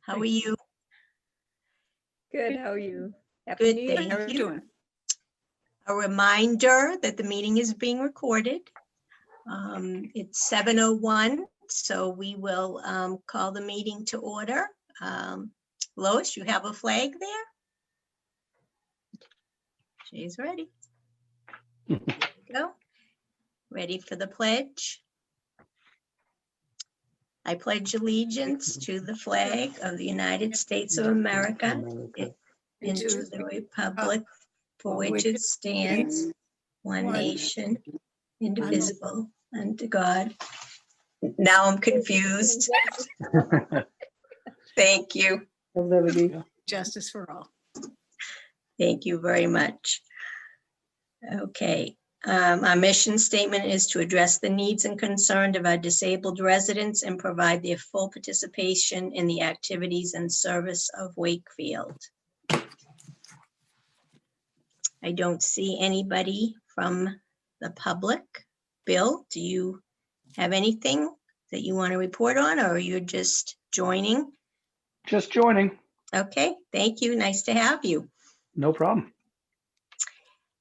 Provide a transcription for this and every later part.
How are you? Good, how are you? Happy Good, New Year. thank How are you you. doing? A reminder that the meeting is being recorded. It's 7:01, so we will call the meeting to order. Lois, you have a flag there? She's ready. There you go. Ready for the pledge? I pledge allegiance to the flag of the United States of America and to the republic for which it stands, one nation, indivisible, under God. Now I'm confused. Thank you. Justice for all. Thank you very much. Okay, our mission statement is to address the needs and concerns of our disabled residents and provide their full participation in the activities and service of Wakefield. I don't see anybody from the public. Bill, do you have anything that you want to report on, or are you just joining? Just joining. Okay, thank you. Nice to have you. No problem.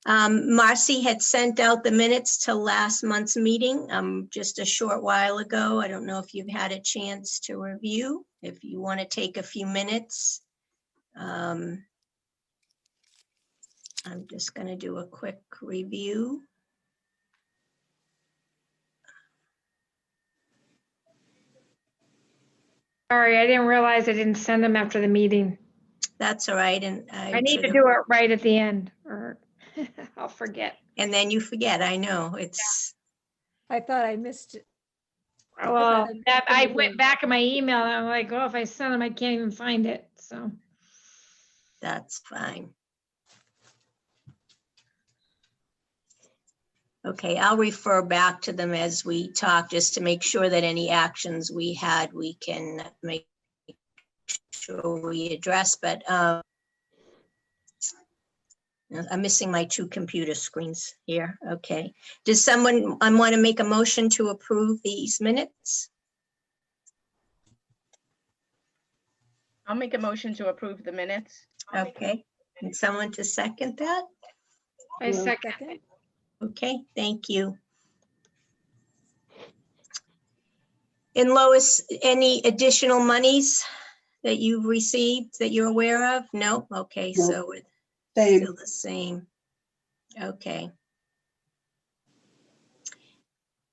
Marcy had sent out the minutes to last month's meeting just a short while ago. I don't know if you've had a chance to review. If you want to take a few minutes. I'm just going to do a quick review. Sorry, I didn't realize I didn't send them after the meeting. That's all right. And I need to do it right at the end or I'll forget. And then you forget. I know it's. I thought I missed it. Well, I went back in my email and I'm like, oh, if I send them, I can't even find it. So. That's fine. Okay, I'll refer back to them as we talk, just to make sure that any actions we had, we can make sure we address, but I'm missing my two computer screens here. Okay. Does someone want to make a motion to approve these minutes? I'll make a motion to approve the minutes. Okay, and someone to second that? I second. Okay, thank you. And Lois, any additional monies that you've received that you're aware of? No? Okay, No. so it's Same. still the same. Okay.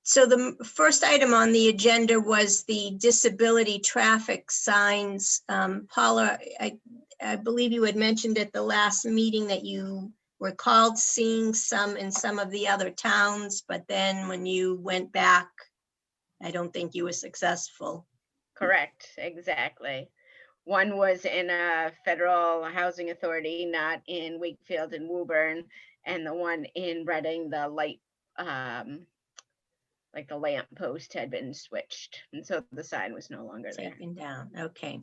So the first item on the agenda was the disability traffic signs. Paula, I believe you had mentioned at the last meeting that you recalled seeing some in some of the other towns, but then when you went back, I don't think you were successful. Correct, exactly. One was in a federal housing authority, not in Wakefield and Woburn, and the one in Reading, the light, like the lamp post had been switched, and so the sign was no longer there. Taken down, okay.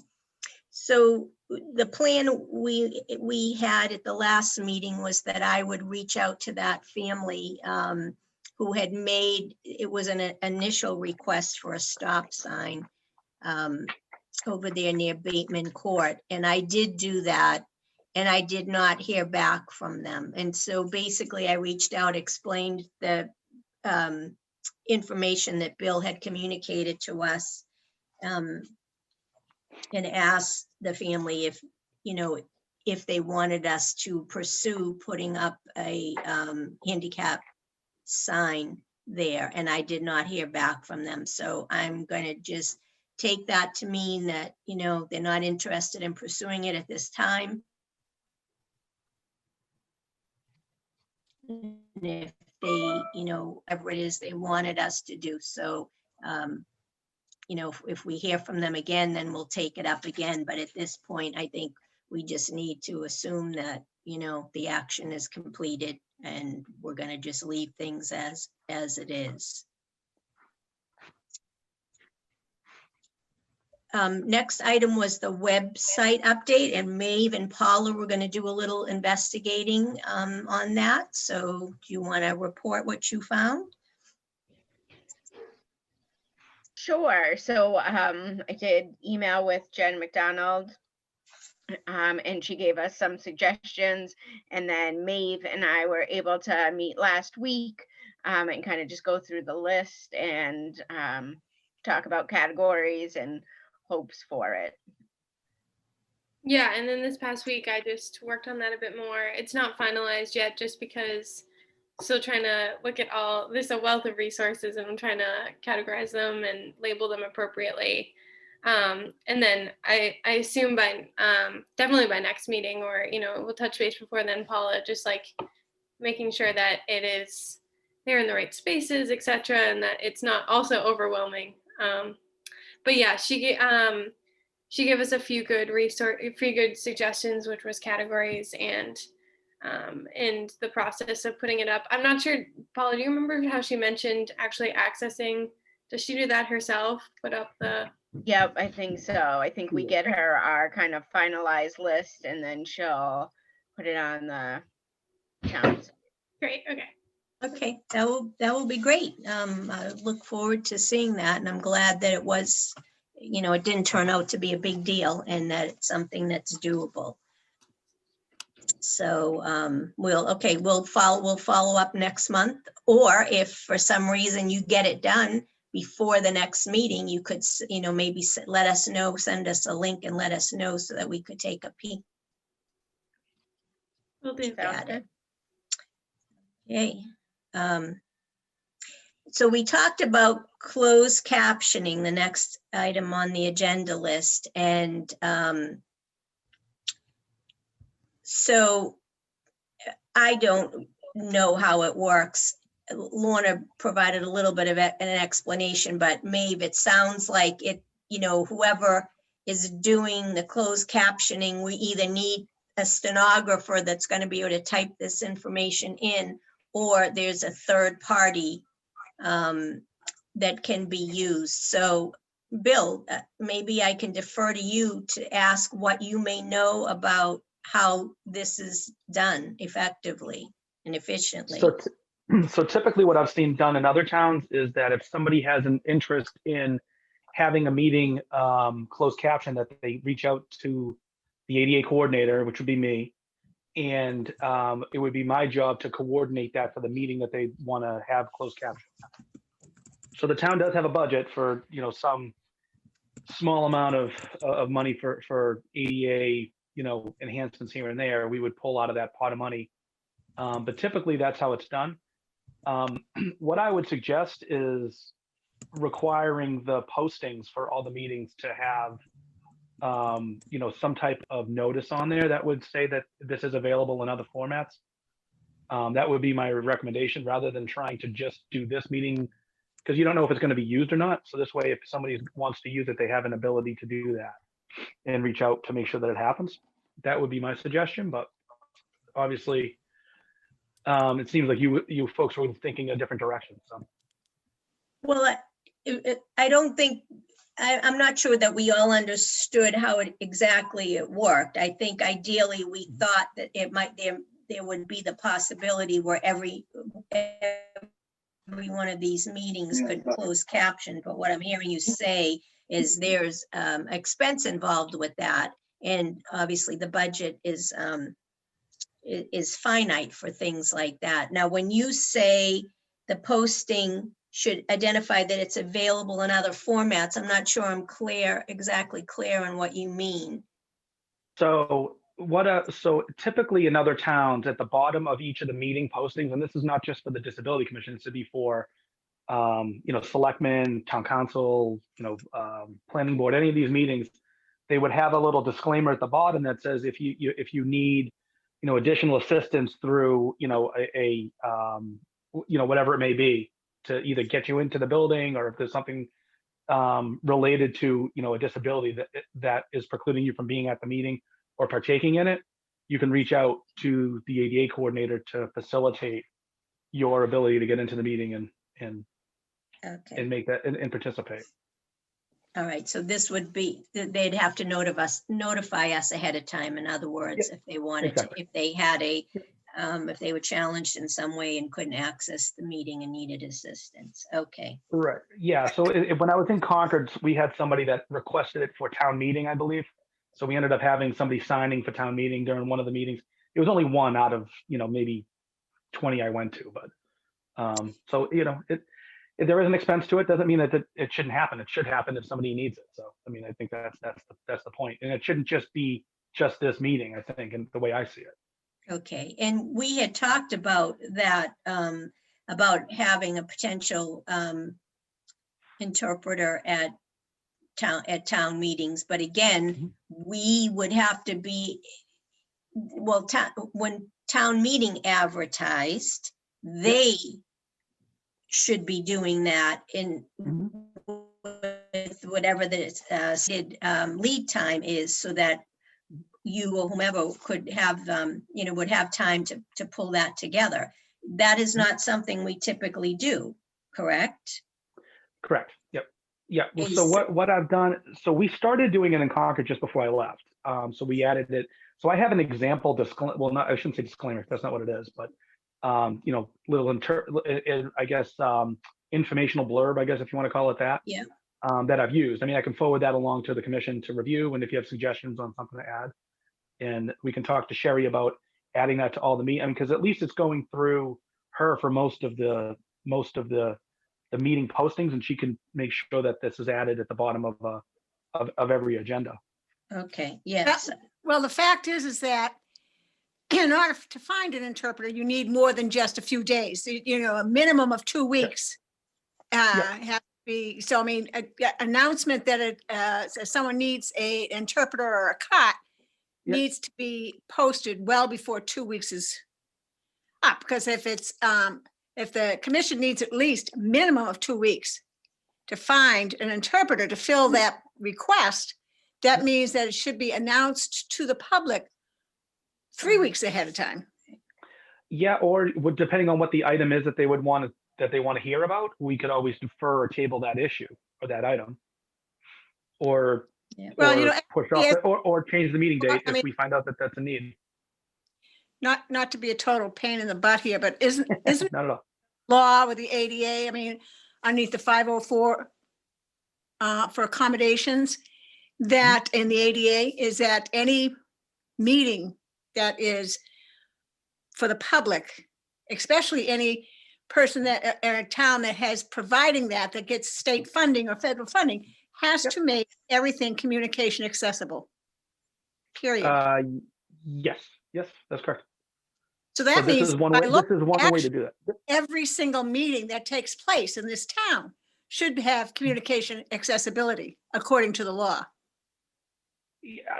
So the plan we had at the last meeting was that I would reach out to that family who had made, it was an initial request for a stop sign over there near Bateman Court. And I did do that, and I did not hear back from them. And so basically I reached out, explained the information that Bill had communicated to us, and asked the family if, you know, if they wanted us to pursue putting up a handicap sign there, and I did not hear back from them. So I'm going to just take that to mean that, you know, they're not interested in pursuing it at this time. And if they, you know, whatever it is they wanted us to do. So, you know, if we hear from them again, then we'll take it up again. But at this point, I think we just need to assume that, you know, the action is completed and we're going to just leave things as it is. Next item was the website update, and Maeve and Paula were going to do a little investigating on that. So do you want to report what you found? Sure. So I did email with Jen McDonald, and she gave us some suggestions. And then Maeve and I were able to meet last week and kind of just go through the list and talk about categories and hopes for it. Yeah, and then this past week I just worked on that a bit more. It's not finalized yet just because still trying to look at all, there's a wealth of resources and I'm trying to categorize them and label them appropriately. And then I assume by definitely by next meeting, or we'll touch base before then, Paula, just like making sure that it is they're in the right spaces, etc., and that it's not also overwhelming. But yeah, she gave us a few good suggestions, which was categories and the process of putting it up. I'm not sure, Paula, do you remember how she mentioned actually accessing? Does she do that herself? Put up the. Yep, I think so. I think we get her our kind of finalized list and then she'll put it on the accounts. Great. Okay. Okay, that will be great. I look forward to seeing that, and I'm glad that it was, it didn't turn out to be a big deal and that it's something that's doable. So we'll follow up next month, or if for some reason you get it done before the next meeting, you could, maybe let us know, send us a link and let us know so that we could take a peek Will do. at it. Okay. So we talked about closed captioning, the next item on the agenda list. And so I don't know how it works. Lorna provided a little bit of an explanation, but Maeve, it sounds like it, whoever is doing the closed captioning, we either need a stenographer that's going to be able to type this information in, or there's a third party that can be used. So Bill, maybe I can defer to you to ask what you may know about how this is done effectively and efficiently. So typically what I've seen done in other towns is that if somebody has an interest in having a meeting closed caption, that they reach out to the ADA coordinator, which would be me. And it would be my job to coordinate that for the meeting that they want to have closed caption. So the town does have a budget for, some small amount of money for ADA, enhancements here and there. We would pull out of that pot of money. But typically that's how it's done. What I would suggest is requiring the postings for all the meetings to have some type of notice on there that would say that this is available in other formats. That would be my recommendation, rather than trying to just do this meeting, because you don't know if it's going to be used or not. So this way, if somebody wants to use it, they have an ability to do that and reach out to make sure that it happens. That would be my suggestion. But obviously, it seems like you folks were thinking a different direction. So. Well, I don't think, I'm not sure that we all understood how exactly it worked. I think ideally we thought that there would be the possibility where every one of these meetings could close caption. But what I'm hearing you say is there's expense involved with that. And obviously the budget is finite for things like that. Now, when you say the posting should identify that it's available in other formats, I'm not sure I'm exactly clear on what you mean. So so typically in other towns, at the bottom of each of the meeting postings, and this is not just for the Disability Commission, it's to be for selectmen, town council, planning board, any of these meetings, they would have a little disclaimer at the bottom that says if you need additional assistance through whatever it may be, to either get you into the building, or if there's something related to a disability that is precluding you from being at the meeting or partaking in it, you can reach out to the ADA coordinator to facilitate your ability to get into the meeting and make that and participate. All right, so this would be, they'd have to notify us ahead of time, in other words, if they wanted to, if they had a if they were challenged in some way and couldn't access the meeting and needed assistance. Okay, Right. Yeah. So when I was in Concord, we had somebody that requested it for town meeting, I believe. So we ended up having somebody signing for town meeting during one of the meetings. It was only one out of, maybe 20 I went to, but so, if there is an expense to it, doesn't mean that it shouldn't happen. It should happen if somebody needs it. So, I mean, I think that's the point. And it shouldn't just be just this meeting, I think, and the way I see it. okay. And we had talked about that, about having a potential interpreter at town meetings. But again, we would have to be, well, when town meeting advertised, they should be doing that in with whatever the lead time is, so that you or whomever could have, would have time to pull that together. That is not something we typically do, correct? Correct. Yep. Yeah. So what I've done, so we started doing it in Concord just before I left. So we added it. So I have an example disclaimer. Well, I shouldn't say disclaimer. That's not what it is, but informational blurb, I guess, if you want to call it that. Yeah. That I've used. I mean, I can forward that along to the commission to review, and if you have suggestions on something to add, and we can talk to Sherry about adding that to all the meetings, because at least it's going through her for most of the meeting postings, and she can make sure that this is added at the bottom of every agenda. Okay, yes. Well, the fact is that in order to find an interpreter, you need more than just a few days. A minimum of 2 weeks. Have to be. So I mean, a announcement that someone needs an interpreter or a cot needs to be posted well before 2 weeks is up. Because if the commission needs at least a minimum of 2 weeks to find an interpreter to fill that request, that means that it should be announced to the public 3 weeks ahead of time. Yeah, or depending on what the item is that they want to hear about, we could always defer or table that issue or that item, or push off it, or change the meeting date if we find out that that's a need. Not to be a total pain in the butt here, but isn't Not at all. Law with the ADA? I mean, underneath the 504 for accommodations, that in the ADA is that any meeting that is for the public, especially any person that in a town that has providing that gets state funding or federal funding, has to make everything communication accessible. Period. Yes, that's correct. So that this means is one way to do that. Every single meeting that takes place in this town should have communication accessibility according to the law.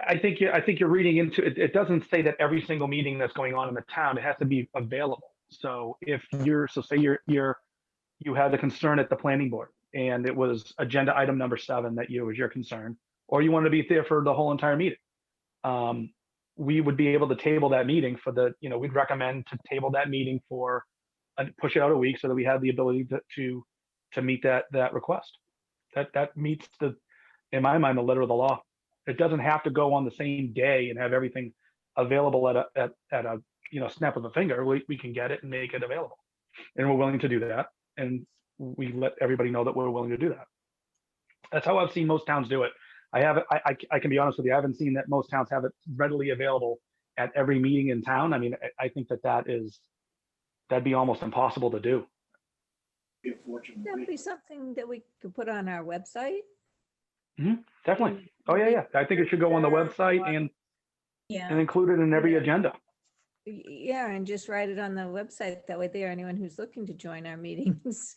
I think you're reading into it. It doesn't say that every single meeting that's going on in the town, it has to be available. So if say you had a concern at the planning board and it was agenda item number 7 that was your concern, or you wanted to be there for the whole entire meeting, we would be able to table that meeting for we'd recommend to table that meeting for push it out a week so that we have the ability to meet that request. That meets in my mind, the letter of the law. It doesn't have to go on the same day and have everything available at a snap of a finger. We can get it and make it available, and we're willing to do that. And we let everybody know that we're willing to do that. That's how I've seen most towns do it. I can be honest with you. I haven't seen that most towns have it readily available at every meeting in town. I mean, I think that'd be almost impossible to do. That'd be something that we could put on our website. Definitely. Oh yeah. I think it should go on the website and include it in every agenda. Yeah, and just write it on the website. That way there, anyone who's looking to join our meetings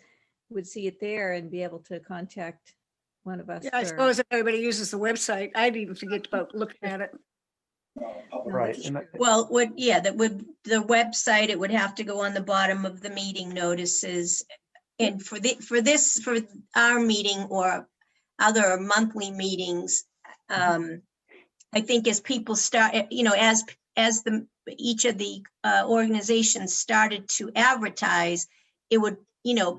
would see it there and be able to contact one of us. I suppose if everybody uses the website, I'd even forget about looking at it. Right. Well, the website, it would have to go on the bottom of the meeting notices. And for our meeting or other monthly meetings, I think as people start, as each of the organizations started to advertise, it would,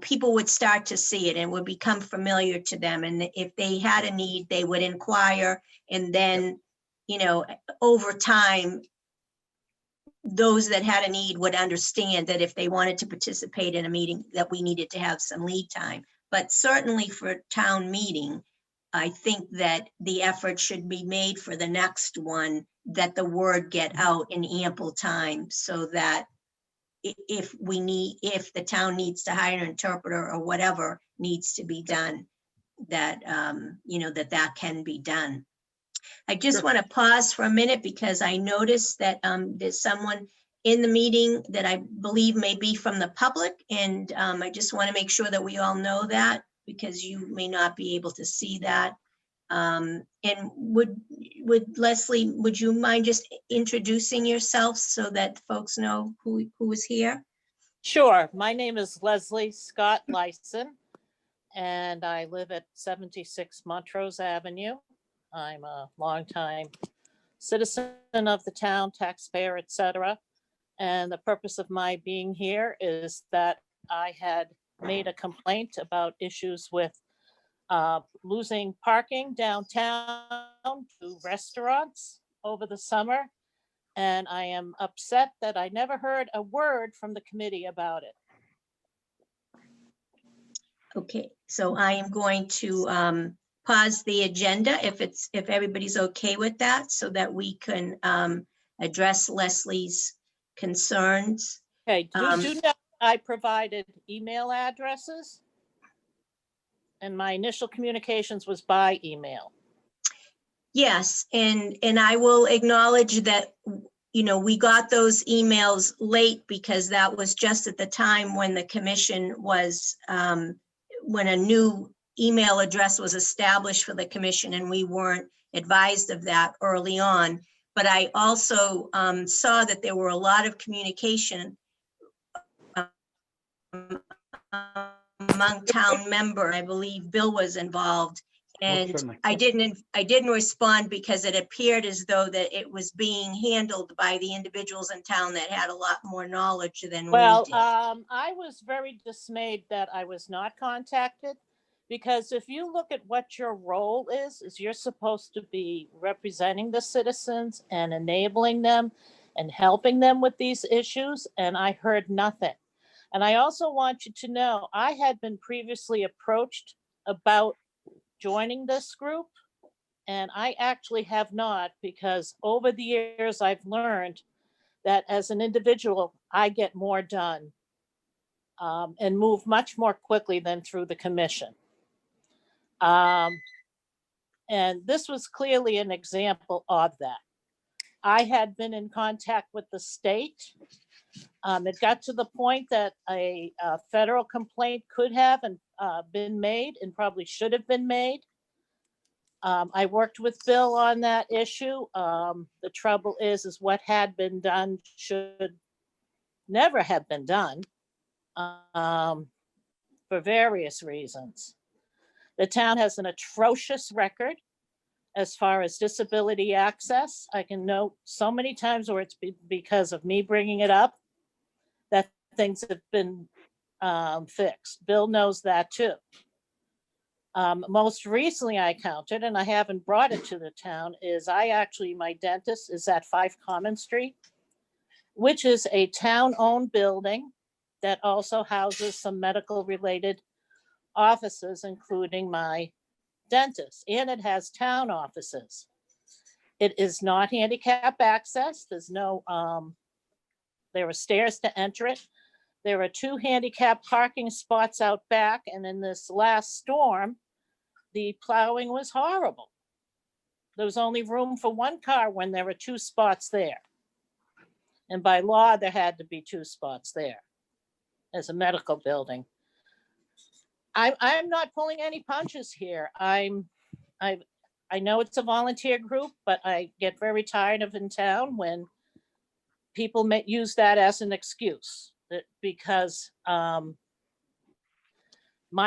people would start to see it and would become familiar to them. And if they had a need, they would inquire. And then, over time, those that had a need would understand that if they wanted to participate in a meeting, that we needed to have some lead time. But certainly for town meeting, I think that the effort should be made for the next one, that the word get out in ample time so that if the town needs to hire an interpreter or whatever needs to be done, that, that can be done. I just Sure. want to pause for a minute because I noticed that there's someone in the meeting that I believe may be from the public. And I just want to make sure that we all know that because you may not be able to see that. And would Leslie, would you mind just introducing yourself so that folks know who is here? Sure. My name is Leslie Scott Lyson, and I live at 76 Montrose Avenue. I'm a longtime citizen of the town, taxpayer, etc. And the purpose of my being here is that I had made a complaint about issues with losing parking downtown to restaurants over the summer. And I am upset that I never heard a word from the committee about it. Okay, so I am going to pause the agenda if everybody's okay with that, so that we can address Leslie's concerns. Okay, do know I provided email addresses? And my initial communications was by email. Yes, and I will acknowledge that, we got those emails late because that was just at the time when the commission was, when a new email address was established for the commission, and we weren't advised of that early on. But I also saw that there were a lot of communication among town members. I believe Bill was involved. And certainly. I didn't respond because it appeared as though that it was being handled by the individuals in town that had a lot more knowledge than we Well, did. I was very dismayed that I was not contacted, because if you look at what your role is you're supposed to be representing the citizens and enabling them and helping them with these issues, and I heard nothing. And I also want you to know, I had been previously approached about joining this group, and I actually have not, because over the years I've learned that as an individual, I get more done and move much more quickly than through the commission. And this was clearly an example of that. I had been in contact with the state. It got to the point that a federal complaint could have been made and probably should have been made. I worked with Bill on that issue. The trouble is what had been done should never have been done for various reasons. The town has an atrocious record as far as disability access. I can note so many times where it's because of me bringing it up that things have been fixed. Bill knows that too. Most recently I counted, and I haven't brought it to the town, is my dentist is at 5 Common Street, which is a town-owned building that also houses some medical related offices, including my dentist, and it has town offices. It is not handicap access. There's no, there are stairs to enter it. There are 2 handicap parking spots out back, and in this last storm, the plowing was horrible. There was only room for 1 car when there were 2 spots there. And by law, there had to be 2 spots there as a medical building. I'm not pulling any punches here. I know it's a volunteer group, but I get very tired of in town when people use that as an excuse, because my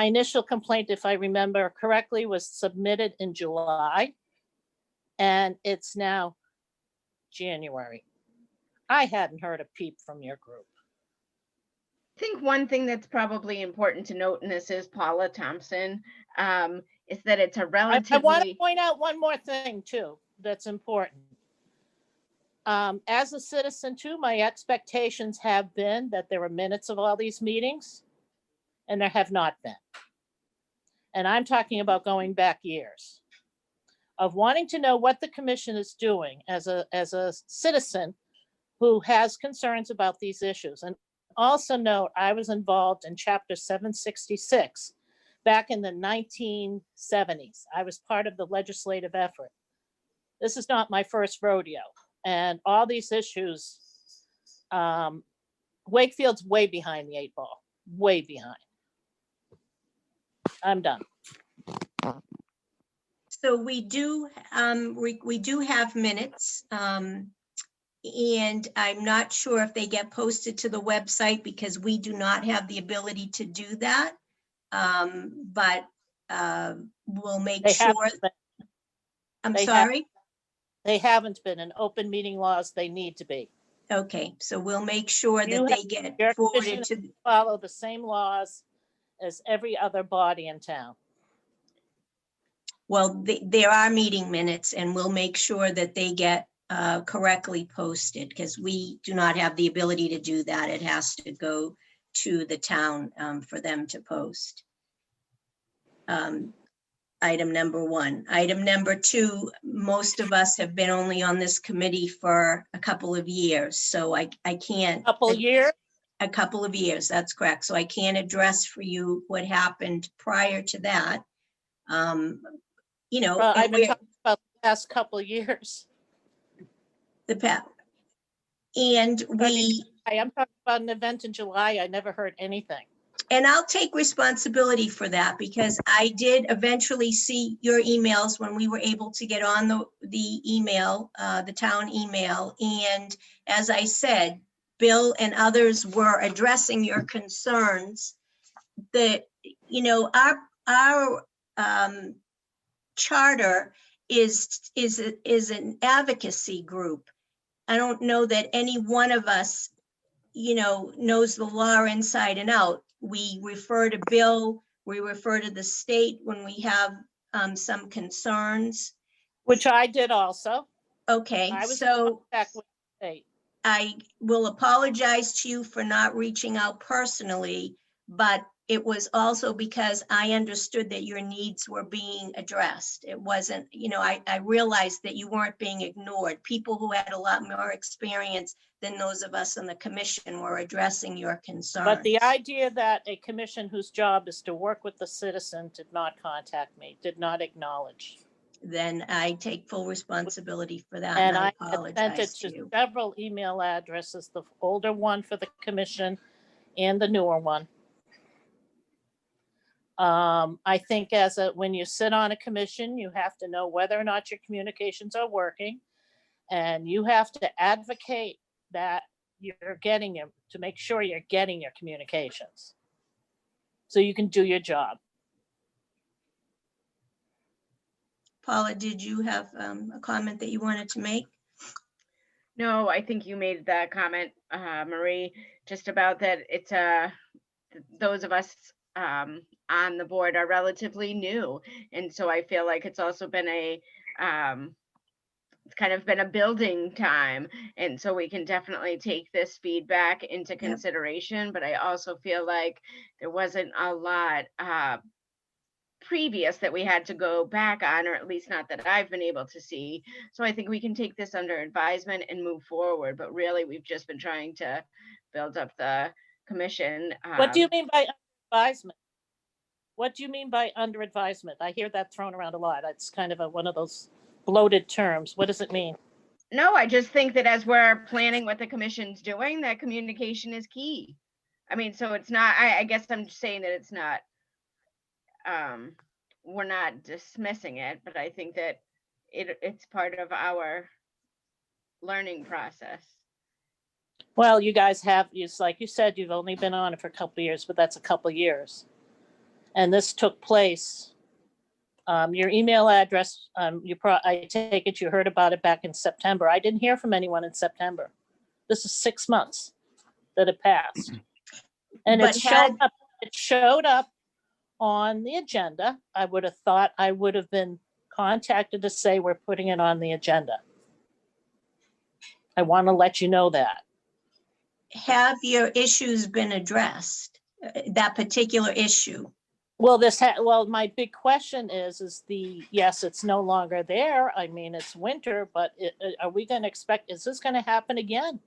initial complaint, if I remember correctly, was submitted in July, and it's now January. I hadn't heard a peep from your group. I think one thing that's probably important to note in this is Paula Thompson, is that it's a I want to relatively, point out one more thing too that's important. As a citizen too, my expectations have been that there are minutes of all these meetings, and there have not been. And I'm talking about going back years of wanting to know what the commission is doing as a citizen who has concerns about these issues. And also note, I was involved in Chapter 766 back in the 1970s. I was part of the legislative effort. This is not my first rodeo. And all these issues, Wakefield's way behind the 8 ball, way behind. I'm done. So we do have minutes. And I'm not sure if they get posted to the website because we do not have the ability to do that. But we'll make They sure. haven't been. I'm they sorry. They haven't been. In open meeting laws, they need to be. Okay, so we'll make sure You that have- they get your forwarded commission to, Follow the same laws as every other body in town. well, there are meeting minutes and we'll make sure that they get correctly posted because we do not have the ability to do that. It has to go to the town for them to post. Item number 1. Item number 2, most of us have been only on this committee for a couple of years, so I can't. Couple years. A couple of years, that's correct. So I can't address for you what happened prior to that. You know, Well, I've and been talking about the past couple of years. and I am talking about an event in July. I never heard anything. and I'll take responsibility for that because I did eventually see your emails when we were able to get on the email, the town email. And as I said, Bill and others were addressing your concerns that, you know, our charter is an advocacy group. I don't know that any one of us, you know, knows the law inside and out. We refer to Bill, we refer to the state when we have some concerns. Which I did also. Okay, I was in so contact with the state. I will apologize to you for not reaching out personally, but it was also because I understood that your needs were being addressed. It wasn't, you know, I realized that you weren't being ignored. People who had a lot more experience than those of us on the commission were addressing your concerns. But the idea that a commission whose job is to work with the citizen did not contact me, did not acknowledge. Then I take full responsibility for that And and I I have sent it apologize to to you. several email addresses, the older one for the commission and the newer one. I think when you sit on a commission, you have to know whether or not your communications are working. And you have to advocate that you're getting them to make sure you're getting your communications. So you can do your job. Paula, did you have a comment that you wanted to make? No, I think you made that comment, Marie, just about that it's those of us on the board are relatively new. And so I feel like it's also been it's kind of been a building time. And so we can definitely take this feedback into consideration, but I also feel like there wasn't a lot previous that we had to go back on, or at least not that I've been able to see. So I think we can take this under advisement and move forward, but really we've just been trying to build up the commission. What do you mean by advisement? What do you mean by under advisement? I hear that thrown around a lot. It's kind of one of those bloated terms. What does it mean? No, I just think that as we're planning what the commission's doing, that communication is key. I mean, so it's not, I guess I'm saying that it's not, we're not dismissing it, but I think that it's part of our learning process. Well, you guys have, it's like you said, you've only been on it for a couple of years, but that's a couple of years. And this took place, your email address, I take it you heard about it back in September. I didn't hear from anyone in September. This is 6 months that it passed. And But it showed up on the agenda. I would have thought I would have been contacted to say we're putting it on the agenda. I want to let you know that. Have your issues been addressed? That particular issue? Well, well, my big question is yes, it's no longer there. I mean, it's winter, but are we going to expect, is this going to happen again?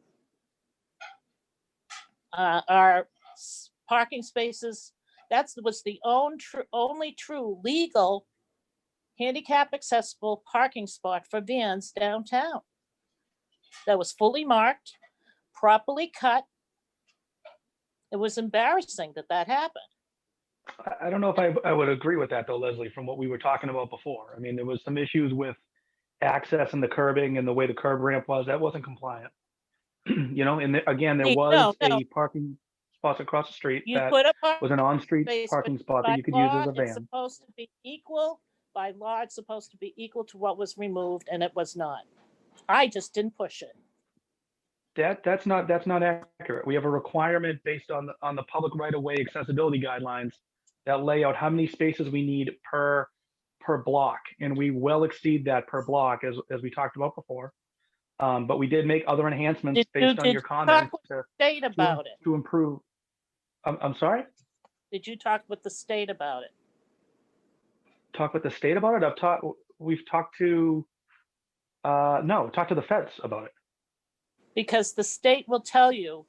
Our parking spaces, was the only true legal handicap accessible parking spot for vans downtown. That was fully marked, properly cut. It was embarrassing that happened. I don't know if I would agree with that though, Leslie, from what we were talking about before. I mean, there was some issues with access and the curbing and the way the curb ramp was. That wasn't compliant. You know, and again, there was No. a parking spot across the street You that put a parking was an on-street space, parking but spot by that you could use as law, a it's van. supposed to be equal. By law, it's supposed to be equal to what was removed, and it was not. I just didn't push it. That's not accurate. We have a requirement based on the public right-of-way accessibility guidelines that lay out how many spaces we need per block, and we well exceed that per block as we talked about before. But we did make other enhancements based on your comments talk with the state about it? to improve. I'm sorry? Did you talk with the state about it? Talk with the state about it? We've talked to, no, talked to the feds about it. Because the state will tell you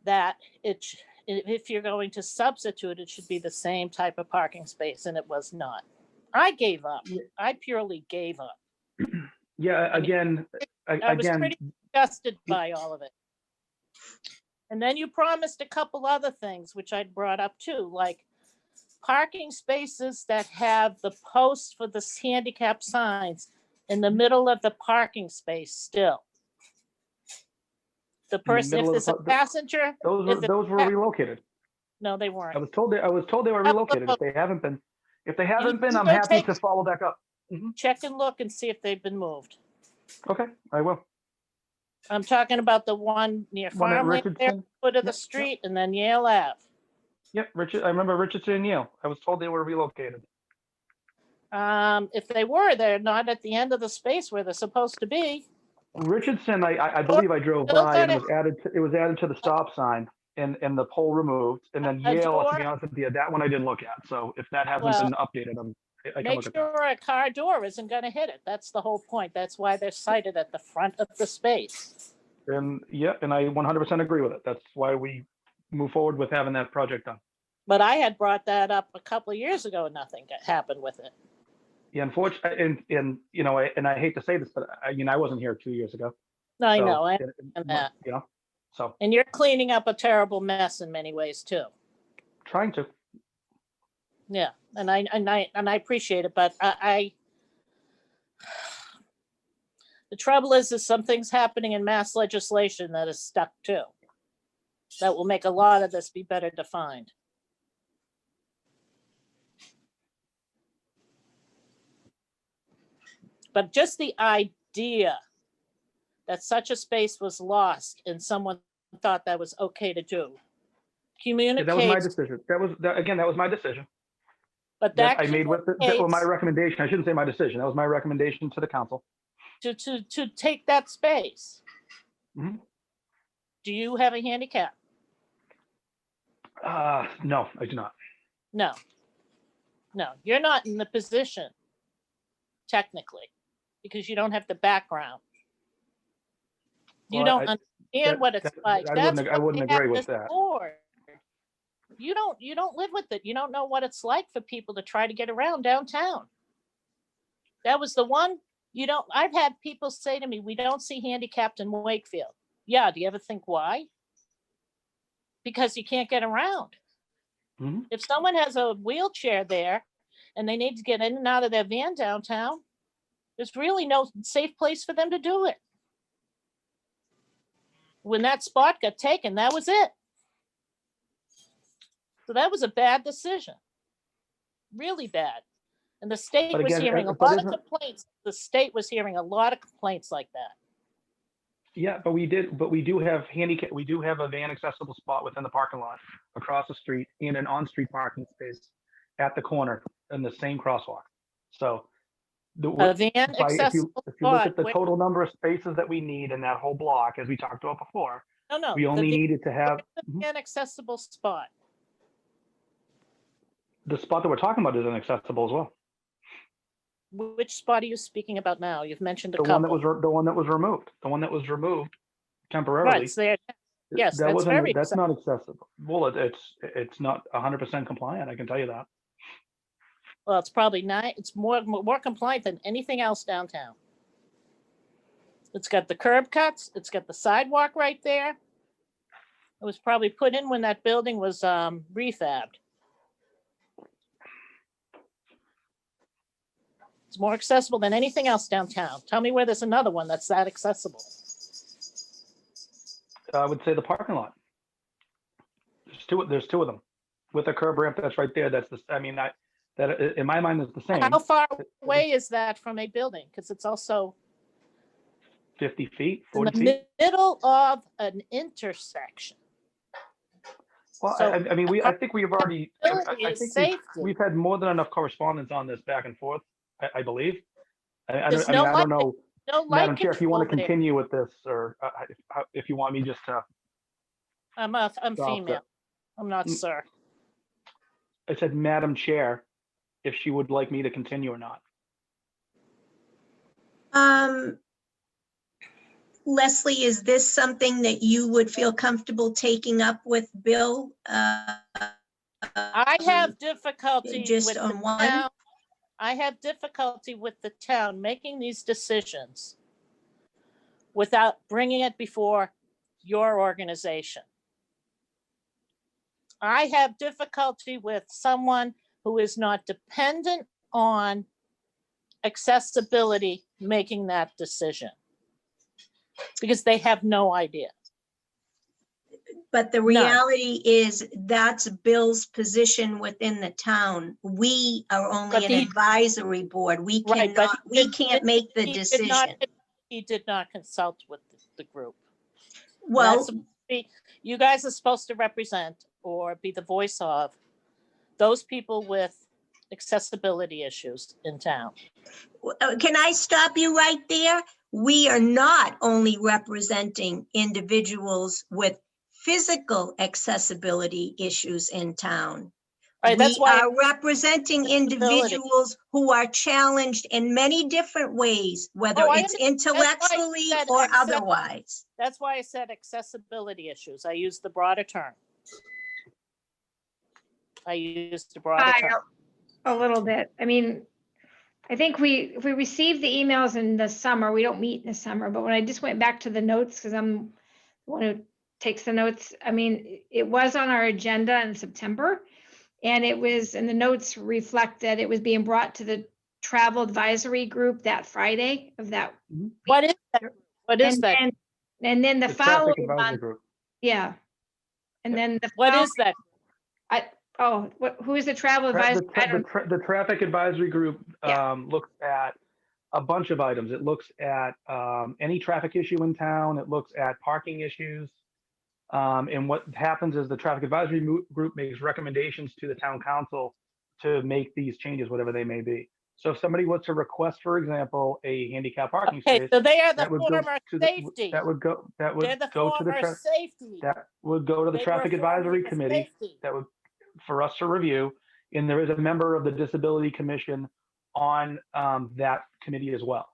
that if you're going to substitute, it should be the same type of parking space, and it was not. I gave up. I purely gave up. Yeah, again, I was pretty disgusted by all of it. And then you promised a couple other things, which I'd brought up too, like parking spaces that have the posts for the handicap signs in the middle of the parking space still. The person, if there's a passenger. Those were relocated. No, they weren't. I was told they were relocated. If they haven't been, I'm happy to follow back up. Check and look and see if they've been moved. Okay, I will. I'm talking about the one near Farmland there, foot of the street, and then Yale Ave. Yep, I remember Richardson and Yale. I was told they were relocated. If they were, they're not at the end of the space where they're supposed to be. Richardson, I believe I drove by and it was added to the stop sign and the pole removed. And then Yale, to be honest with you, that one I didn't look at. So if that hasn't been updated, I can look at that. Make sure a car door isn't going to hit it. That's the whole point. That's why they're sited at the front of the space. And yeah, and I 100% agree with it. That's why we move forward with having that project done. But I had brought that up a couple of years ago and nothing happened with it. Yeah, unfortunately, and you know, and I hate to say this, but I wasn't here 2 years ago. I know, I understand that. You know, so. And you're cleaning up a terrible mess in many ways too. Trying to. Yeah, and I appreciate it, but I the trouble is some things happening in mass legislation that is stuck too. That will make a lot of this be better defined. But just the idea that such a space was lost and someone thought that was okay to do. Communicate. Yeah, that was my decision. That was my decision. But that I made with my recommendation. I shouldn't say my decision. That was my recommendation to the council. To take that space. Mm-hmm. Do you have a handicap? No, I do not. No, you're not in the position technically because you don't have the background. You don't understand what it's like. I wouldn't agree with that. You don't live with it. You don't know what it's like for people to try to get around downtown. That was the one I've had people say to me, we don't see handicapped in Wakefield. Yeah, do you ever think why? Because you can't get around. Mm-hmm. If someone has a wheelchair there and they need to get in and out of their van downtown, there's really no safe place for them to do it. When that spot got taken, that was it. So that was a bad decision. Really bad. And the state was hearing a lot of complaints. The state was hearing a lot of complaints like that. Yeah, but we do have a van accessible spot within the parking lot across the street and an on-street parking space at the corner in the same crosswalk. So A van if accessible you look spot. at the total number of spaces that we need in that whole block, as we talked about before, No, we only needed to have, the van accessible spot. the spot that we're talking about is inaccessible as well. Which spot are you speaking about now? You've mentioned a The one that couple. was, the one that was removed, the one that was removed Right, temporarily. it's there. Yes, That that's wasn't, very that's not accessible. Well, it's not 100% compliant, I can tell you that. Well, it's probably not, it's more compliant than anything else downtown. It's got the curb cuts, it's got the sidewalk right there. It was probably put in when that building was refabbed. It's more accessible than anything else downtown. Tell me where there's another one that's that accessible. I would say the parking lot. There's two of them with a curb ramp that's right there. That's the, I mean, that in my mind is the same. How far away is that from a building? Because it's also 50 feet, in 40 the feet. middle of an intersection. Well, So I mean, I think we've already, accessibility I is think safety. we've had more than enough correspondence on this back and forth, I believe. I There's mean, no I don't know, No light Madam Chair, if you want to control there. continue with this, or if you want me just to, I'm Stop female. it. I'm not Mm. sir. I said, Madam Chair, if she would like me to continue or not. Leslie, is this something that you would feel comfortable taking up with Bill? I have difficulty just with on the one? town. I have difficulty with the town making these decisions without bringing it before your organization. I have difficulty with someone who is not dependent on accessibility making that decision because they have no idea. But the reality is that's Bill's position within the town. We are only But an he- advisory board. We Right, but cannot, we he- can't make the he did decision. He did not consult with the group. Well, You guys are supposed to represent or be the voice of those people with accessibility issues in town. can I stop you right there? We are not only representing individuals with physical accessibility issues in town. Right, that's We why are representing individuals who are challenged in many different ways, whether Oh, I it's understand. That's why I intellectually said or otherwise. That's why I said accessibility issues. I used the broader term. A little bit. I mean, I think if we received the emails in the summer, we don't meet in the summer, but when I just went back to the notes, because I'm the one who takes the notes, I mean, it was on our agenda in September. And it was, and the notes reflect that it was being brought to the travel advisory group that Friday of that. What is that? What is that? And then the The Traffic following Advisory month, Group. yeah. And then the What is that? who is the travel advisor? The Traffic Advisory Group Yeah. looks at a bunch of items. It looks at any traffic issue in town. It looks at parking issues. And what happens is the Traffic Advisory Group makes recommendations to the town council to make these changes, whatever they may be. So if somebody was to request, for example, a handicap parking Okay, space, so they are the that would go former to the, safety. that would go They're the to the former safety. that would go to the They Traffic were Advisory formerly the Committee. safety. That would, for us to review, and there is a member of the Disability Commission on that committee as well.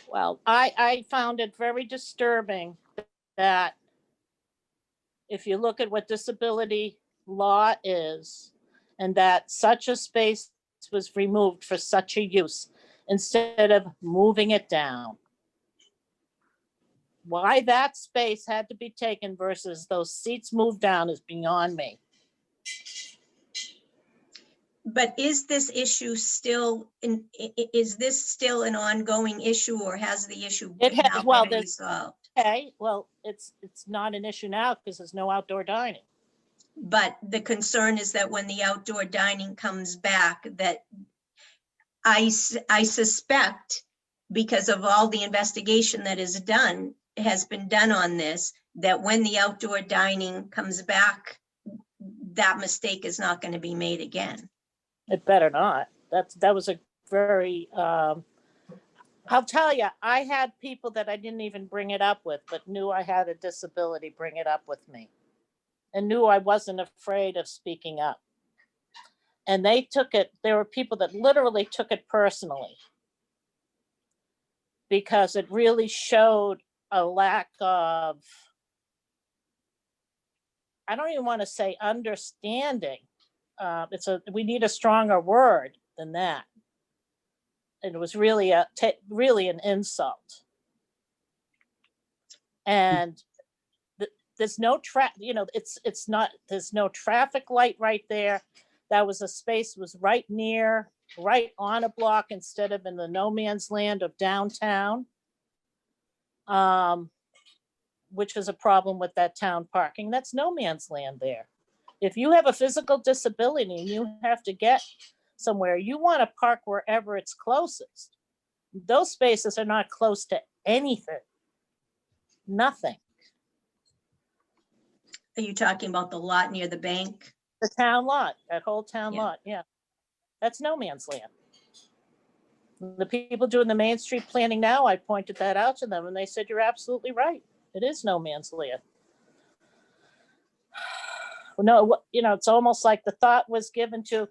Well, I found it very disturbing that if you look at what disability law is, and that such a space was removed for such a use, instead of moving it down. Why that space had to be taken versus those seats moved down is beyond me. But is this issue still, is this still an ongoing issue, or has the issue It has- now well, been there's- resolved? Okay, well, it's not an issue now because there's no outdoor dining. But the concern is that when the outdoor dining comes back, that I suspect, because of all the investigation that has been done on this, that when the outdoor dining comes back, that mistake is not going to be made again. It better not. That was a very, I'll tell you, I had people that I didn't even bring it up with, but knew I had a disability bring it up with me and knew I wasn't afraid of speaking up. And they took it, there were people that literally took it personally because it really showed a lack of, I don't even want to say understanding. We need a stronger word than that. It was really really an insult. And there's no there's no traffic light right there. That was a space was right on a block instead of in the no man's land of downtown. Which is a problem with that town parking. That's no man's land there. If you have a physical disability and you have to get somewhere, you want to park wherever it's closest. Those spaces are not close to anything. Nothing. Are you talking about the lot near the bank? The town lot, that whole town Yeah. lot, yeah. That's no man's land. The people doing the Main Street planning now, I pointed that out to them and they said, you're absolutely right. It is no man's land. No, it's almost like the thought was given to,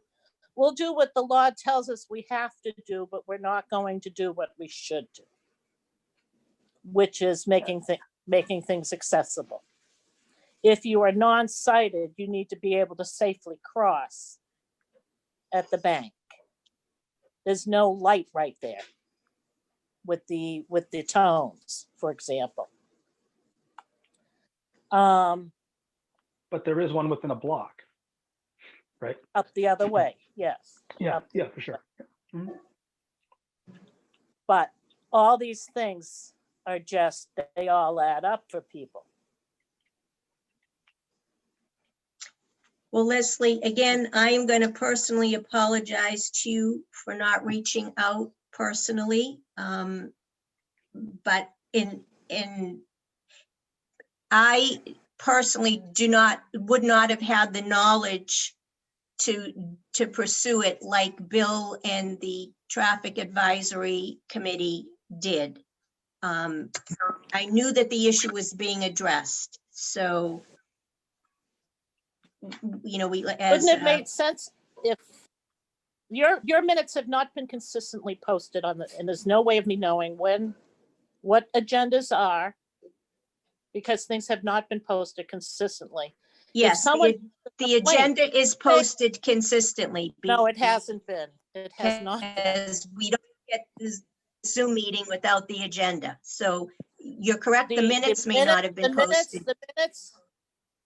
we'll do what the law tells us we have to do, but we're not going to do what we should do, which is making things accessible. If you are non-sighted, you need to be able to safely cross at the bank. There's no light right there with the tones, for example. But there is one within a block, right? Up the other way, yes. Yeah, yeah, for sure. Mhm. But all these things are just, they all add up for people. Well, Leslie, again, I am going to personally apologize to you for not reaching out personally. But I personally would not have had the knowledge to pursue it like Bill and the Traffic Advisory Committee did. I knew that the issue was being addressed, so we as Wouldn't it make sense if your minutes have not been consistently posted and there's no way of me knowing what agendas are because things have not been posted consistently. yes, the agenda is posted consistently. No, it hasn't been. It has not. Because we don't get this Zoom meeting without the agenda. So you're correct, the minutes may not have been posted.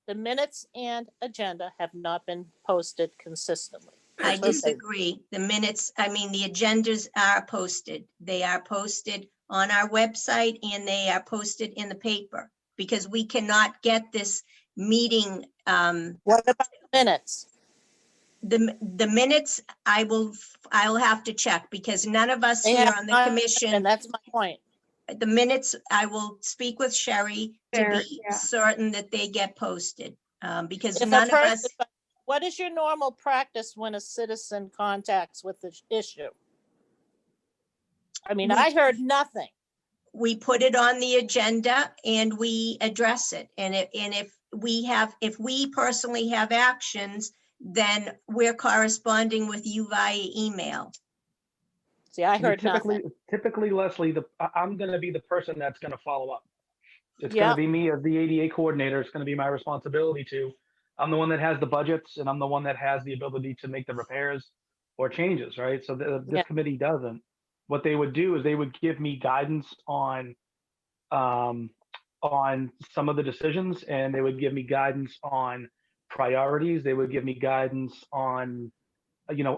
The minutes and agenda have not been posted consistently. I disagree. The agendas are posted. They are posted on our website and they are posted in the paper because we cannot get this meeting. What about the minutes? The minutes, I'll have to check because none of us They here have on the not, commission. and that's my point. The minutes, I will speak with Sherry to be Yeah. certain that they get posted, because If a none of us, person- What is your normal practice when a citizen contacts with the issue? I mean, I heard nothing. we put it on the agenda and we address it. And if we personally have actions, then we're corresponding with you via email. See, I heard nothing. Typically, Leslie, I'm going to be the person that's going to follow up. It's Yeah. going to be me as the ADA coordinator. It's going to be my responsibility I'm the one that has the budgets and I'm the one that has the ability to make the repairs or changes, right? So this Yeah. committee doesn't. What they would do is they would give me guidance on some of the decisions, and they would give me guidance on priorities. They would give me guidance on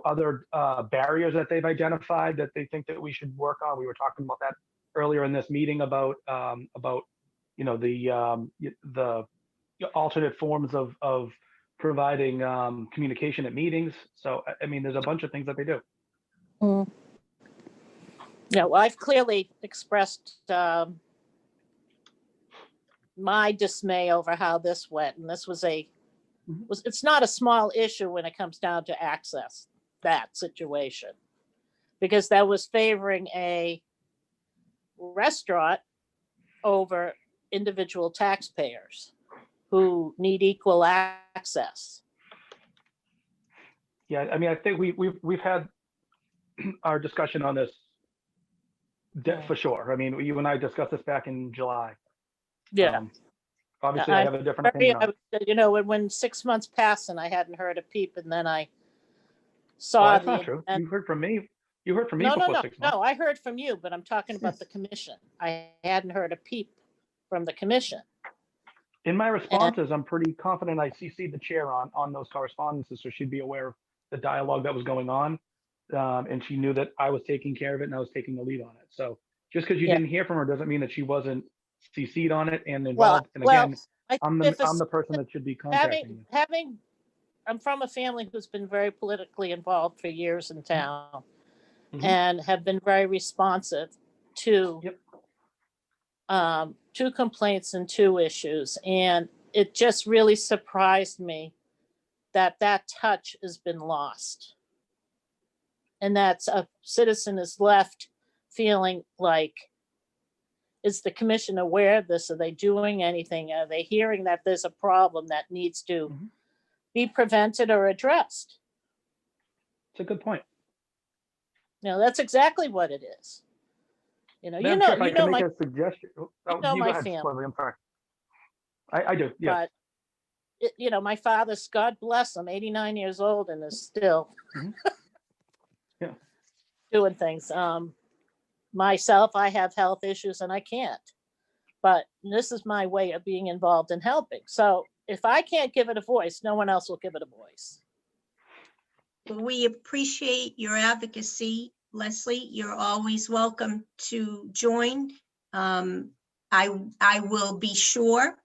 other barriers that they've identified that they think that we should work on. We were talking about that earlier in this meeting about the alternate forms of providing communication at meetings. So I mean, there's a bunch of things that they do. Mm. Yeah, well, I've clearly expressed my dismay over how this went, and this was a it's not a small issue when it comes down to access, that situation. Because that was favoring a restaurant over individual taxpayers who need equal access. Yeah, I mean, I think we've had our discussion on this for sure. I mean, you and I discussed this back in July. Yeah. Obviously, I have a different opinion on it. You know, when 6 months passed and I hadn't heard a peep, and then I Oh, saw that's not true. You heard from me. You heard from me before 6 months. No, I heard from you, but I'm talking about the commission. I hadn't heard a peep from the commission. In my responses, I'm pretty confident I CC'd the chair on those correspondences, so she'd be aware of the dialogue that was going on. And she knew that I was taking care of it and I was taking the lead on it. So just because you didn't hear from her doesn't mean that she wasn't CC'd on it and involved. And again, I'm the person that should be contacting you. I'm from a family who's been very politically involved for years in town and have been very responsive to two complaints and two issues. And it just really surprised me that touch has been lost. And that a citizen is left feeling like, is the commission aware of this? Are they doing anything? Are they hearing that there's a problem that needs to be prevented or addressed? It's a good point. That's exactly what it is. Madam Chair, if I can make a suggestion. You know my go ahead, family. Leslie, I'm sorry. I do, yes. But my father's, God bless him, 89 years old and is still doing things. Myself, I have health issues and I can't. But this is my way of being involved in helping. So if I can't give it a voice, no one else will give it a voice. We appreciate your advocacy, Leslie. You're always welcome to join. I will be sure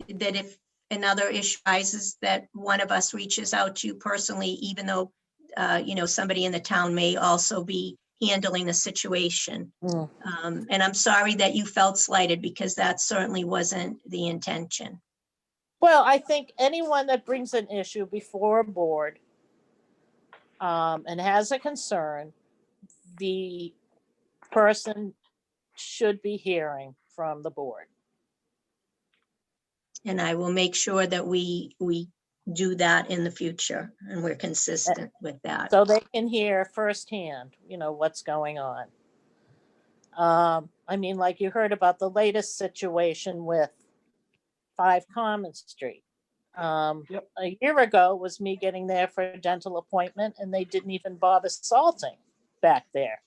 that if another issue arises, that one of us reaches out to you personally, even though, somebody in the town may also be handling the situation. And I'm sorry that you felt slighted, because that certainly wasn't the intention. Well, I think anyone that brings an issue before a board and has a concern, the person should be hearing from the board. And I will make sure that we do that in the future, and we're consistent with that. So they can hear firsthand, what's going on. I mean, like you heard about the latest situation with 5 Common Street. A year ago was me getting there for a dental appointment, and they didn't even bother salting back there.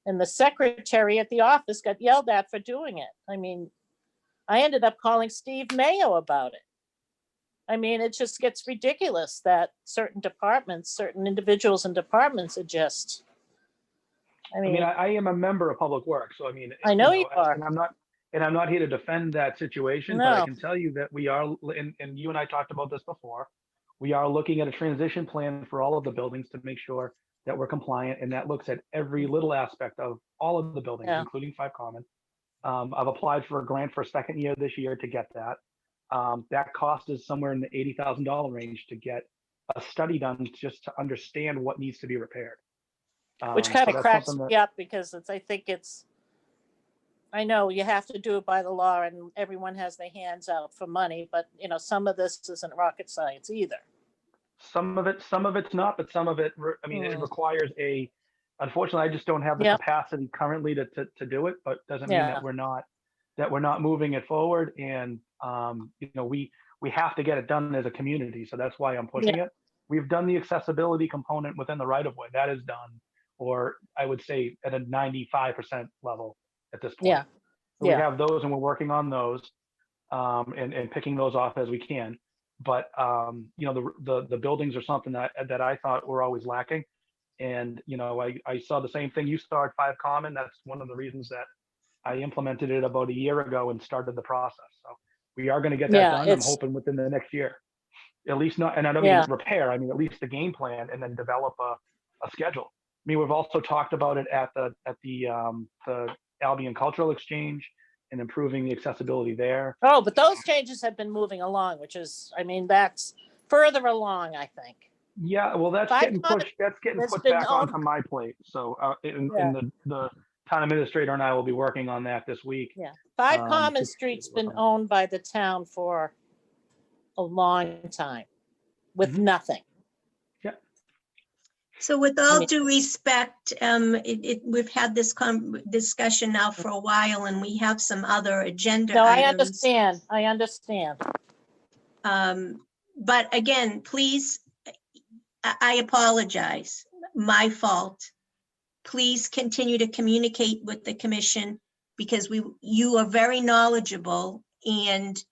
And the secretary at the office got yelled at for doing it. I mean, I ended up calling Steve Mayo about it. I mean, it just gets ridiculous that certain individuals and departments are just, I mean, I am a member of Public Works, so I mean, I know you are. And I'm not here to defend that situation, but I can tell you that we are, and you and I talked about this before, we are looking at a transition plan for all of the buildings to make sure that we're compliant, and that looks at every little aspect of all of the buildings, including 5 Common. I've applied for a grant for a second year this year to get that. That cost is somewhere in the $80,000 range to get a study done just to understand what needs to be repaired. Which kind of cracks me up, because I know you have to do it by the law and everyone has their hands out for money, but some of this isn't rocket science either. Some of it's not, but some of it, I mean, it requires unfortunately, I just don't have the capacity currently to do it, but doesn't mean that we're not moving it forward. And, we have to get it done as a community. So that's why I'm pushing it. We've done the accessibility component within the right of way. That is done, or I would say at a 95% level at this point. So we have those, and we're working on those and picking those off as we can. But, the buildings are something that I thought were always lacking. And, I saw the same thing you saw at 5 Common. That's one of the reasons that I implemented it about a year ago and started the process. So we are going to get that done. I'm hoping within the next year, at least not, and I don't mean repair, I mean, at least the game plan, and then develop a schedule. I mean, we've also talked about it at the Albion Cultural Exchange. and improving the accessibility there. Oh, but those changes have been moving along, which is, I mean, that's further along, I think. Yeah, well, that's Five getting Common- pushed, that's getting that's put been back on- onto my plate. So Yeah. the town administrator and I will be working on that this week. Yeah, Five Um, Common to- Street's been owned by the town for a long time with Mhm. nothing. So with all mean- due respect, we've had this discussion now for a while, and we have some other agenda No, I items. understand. I understand. But again, please, I apologize, my fault. Please continue to communicate with the commission because you are very knowledgeable, and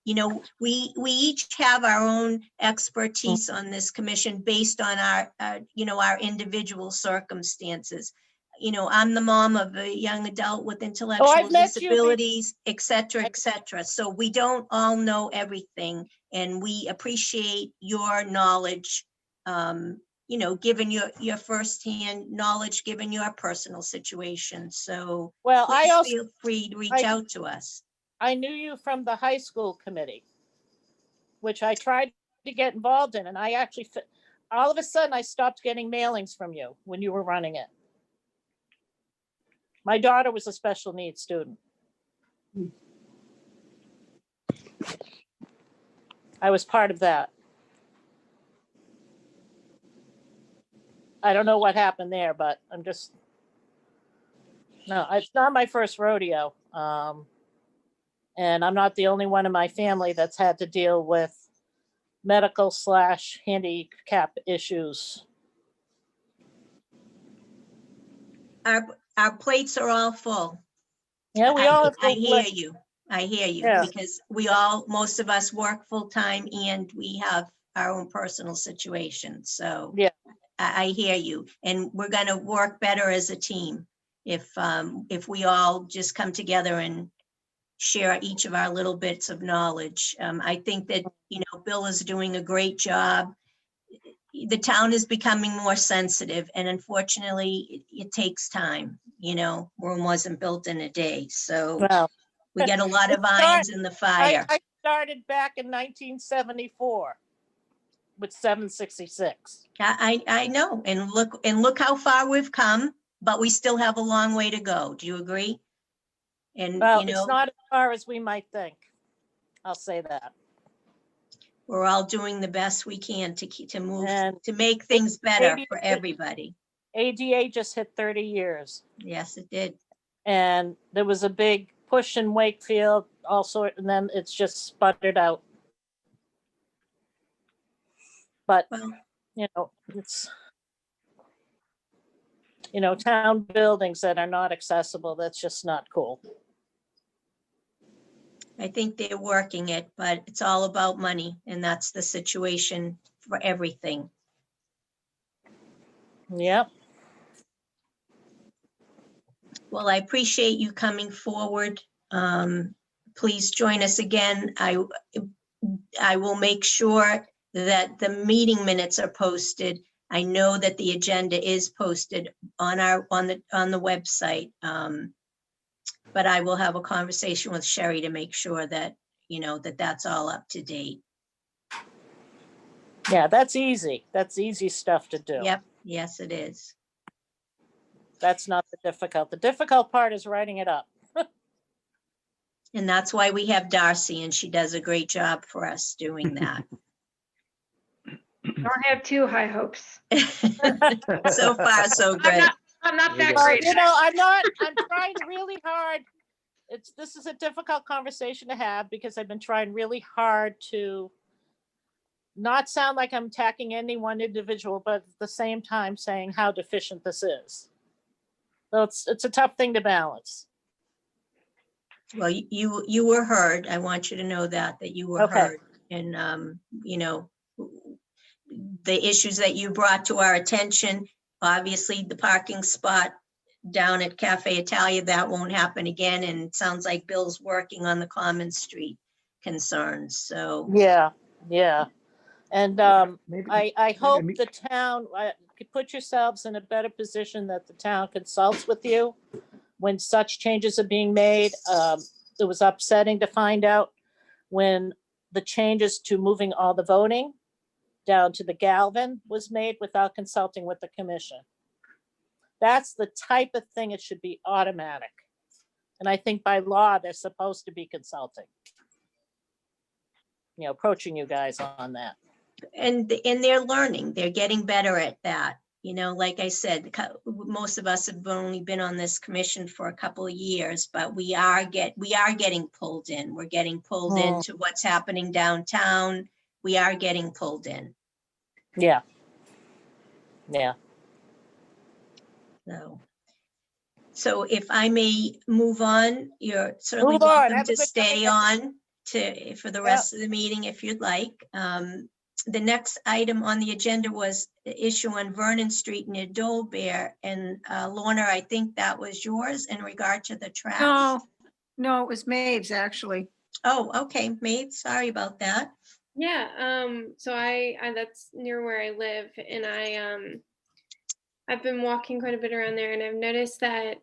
you know, we each have our own expertise on this commission based on our our individual circumstances. You know, I'm the mom of a young adult with intellectual met you disabilities, et cetera, et cetera. So we don't all know everything, and we appreciate your knowledge, given your firsthand knowledge, given your personal situation. So Well, I please also, feel free to reach I- out to us. I knew you from the high school committee, which I tried to get involved in, and I actually, all of a sudden, I stopped getting mailings from you when you were running it. My daughter was a special needs student. I was part of that. I don't know what happened there, but I'm just, no, it's not my first rodeo. And I'm not the only one in my family that's had to deal with medical/handicap issues. Our plates are all full. Yeah, we all have I to hear let- you. I hear you, Yeah. because most of us work full-time and we have our own personal situations, so. Yeah. I hear you, and we're gonna work better as a team if we all just come together and share each of our little bits of knowledge. I think that, Bill is doing a great job. The town is becoming more sensitive, and unfortunately, it takes time. Rome wasn't built in a day, so Well, we get a lot of It start- irons in the fire. I started back in 1974 with 766. I know, and look how far we've come, but we still have a long way to go. Do you agree? And, Well, it's not as far as we might think. I'll say that. we're all doing the best we can to move, And to make things better maybe for it- everybody. ADA just hit 30 years. Yes, it did. And there was a big push in Wakefield also, and then it's just sputtered out. But, Well, it's, town buildings that are not accessible, that's just not cool. I think they're working it, but it's all about money, and that's the situation for everything. Yep. Well, I appreciate you coming forward. Please join us again. I will make sure that the meeting minutes are posted. I know that the agenda is posted on the website. But I will have a conversation with Sherry to make sure that, that's all up to date. Yeah, that's easy. That's easy stuff to do. Yep, yes, it is. That's not the difficult. The difficult part is writing it up. And that's why we have Darcy, and she does a great job for us doing that. Don't have too high hopes. So far, so good. I'm not that Well, great. I'm trying really hard. This is a difficult conversation to have because I've been trying really hard to not sound like I'm attacking any one individual, but at the same time saying how deficient this is. So it's a tough thing to balance. Well, you were heard. I want you to know that you were Okay. heard. And, the issues that you brought to our attention, obviously the parking spot down at Cafe Italia, that won't happen again. And it sounds like Bill's working on the Common Street concerns, so. Yeah. And Maybe- I hope maybe- the town, could put yourselves in a better position that the town consults with you when such changes are being made. it was upsetting to find out when the changes to moving all the voting down to the Galvin was made without consulting with the commission. That's the type of thing, it should be automatic. And I think by law, they're supposed to be consulting. Approaching you guys on that. And they're learning, they're getting better at that. Like I said, most of us have only been on this commission for a couple of years, but we are getting pulled in. We're getting pulled into what's happening downtown. We are getting pulled in. Yeah. Yeah. So if I may move on, you're certainly Move on. welcome Have a to good stay night. on for the rest of the meeting if you'd like. The next item on the agenda was the issue on Vernon Street near Dole Bear. And Lorna, I think that was yours in regard to the trash. No, it was Maeve's actually. Oh, okay, Maeve, sorry about that. Yeah, so I that's near where I live, and I've been walking quite a bit around there, and I've noticed that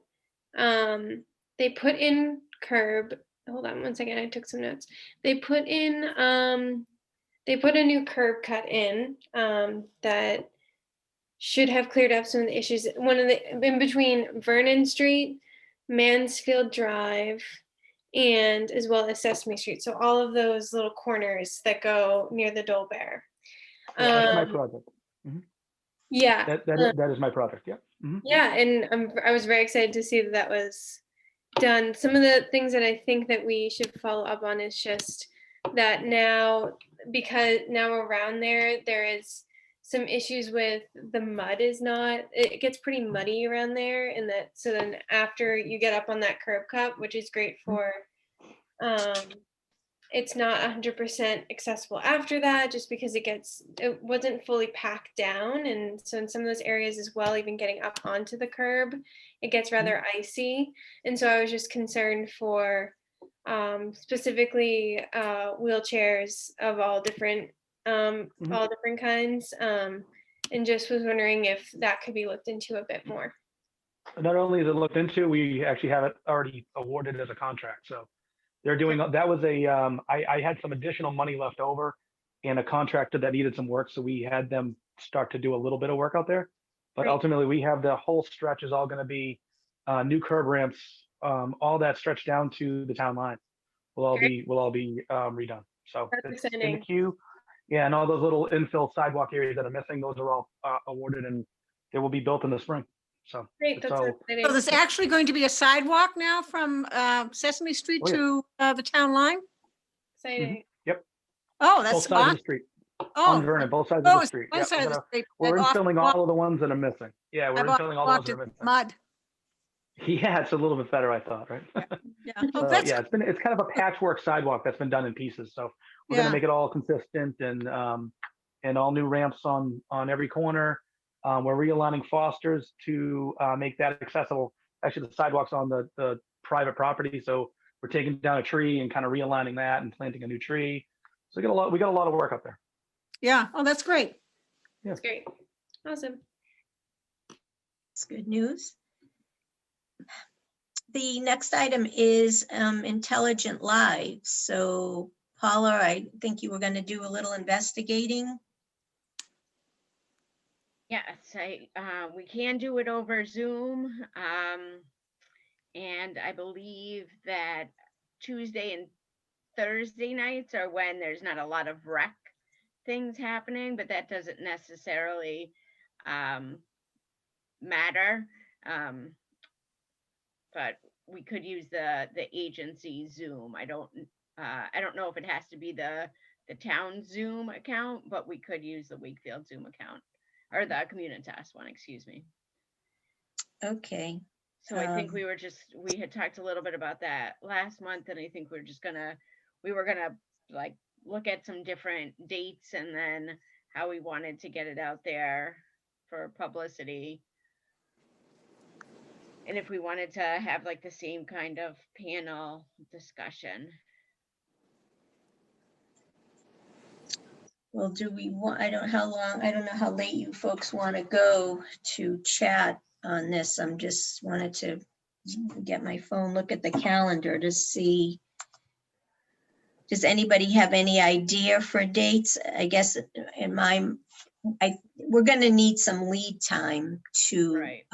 they put in curb. Hold on one second, I took some notes. They put a new curb cut in that should have cleared up some of the issues. In between Vernon Street, Mansfield Drive, and as well as Sesame Street. So all of those little corners that go near the Dole Bear. Yeah, that's my project. Yeah. That is my project. Yeah. Yeah, and I was very excited to see that was done. Some of the things that I think that we should follow up on is just that now, because now around there is some issues with the mud it gets pretty muddy around there, and that so then after you get up on that curb cut, which is great for it's not 100% accessible after that, just because it wasn't fully packed down, and so in some of those areas as well, even getting up onto the curb, it gets rather icy. And so I was just concerned for specifically wheelchairs of all different kinds, and just was wondering if that could be looked into a bit more. Not only is it looked into, we actually have it already awarded as a contract. So they're doing, that was I had some additional money left over and a contractor that needed some work. So we had them start to do a little bit of work out there. But Great. ultimately we have the whole stretch is all going to be new curb ramps, all that stretch down to the town line will all be redone. So That's it's in the exciting. queue. Yeah, and all those little infill sidewalk areas that are missing, those are all awarded and they will be built in the spring. So Great, it's that's all, exciting. So there's actually going to be a sidewalk now from Sesame Street Oh, yeah. to the town line? Exciting. Oh, both that's sides of awesome. the street. Oh, On Vernon, both sides oh, of the it's street. one Yeah, side of the street. we're I've infilling walked- all of the ones that are missing. Yeah, we're I've infilling all walked those that are in missing. mud. Yeah, it's a little bit better, I thought, right? Yeah. Oh, So, that's, yeah, it's kind of a patchwork sidewalk that's been done in pieces. So we're Yeah. gonna make it all consistent and all new ramps on every corner. We're realigning Foster's to make that accessible. Actually, the sidewalk's on the private property, so we're taking down a tree and kind of realigning that and planting a new tree. So we got a lot of work up there. yeah. Oh, that's great. That's great. Awesome. It's good news. The next item is Intelligent Lives. So Paula, I think you were going to do a little investigating. Yes, we can do it over Zoom. And I believe that Tuesday and Thursday nights are when there's not a lot of rec things happening, but that doesn't necessarily matter. But we could use the agency Zoom. I don't know if it has to be the town Zoom account, but we could use the Wakefield Zoom account or the Communitas one, excuse me. Okay. So I think we had talked a little bit about that last month, and I think we were gonna like look at some different dates and then how we wanted to get it out there for publicity. And if we wanted to have like the same kind of panel discussion. Well, do we want, I don't know how late you folks want to go to chat on this. I'm just wanted to get my phone, look at the calendar to see Does anybody have any idea for dates? I guess we're gonna need some lead time to Right.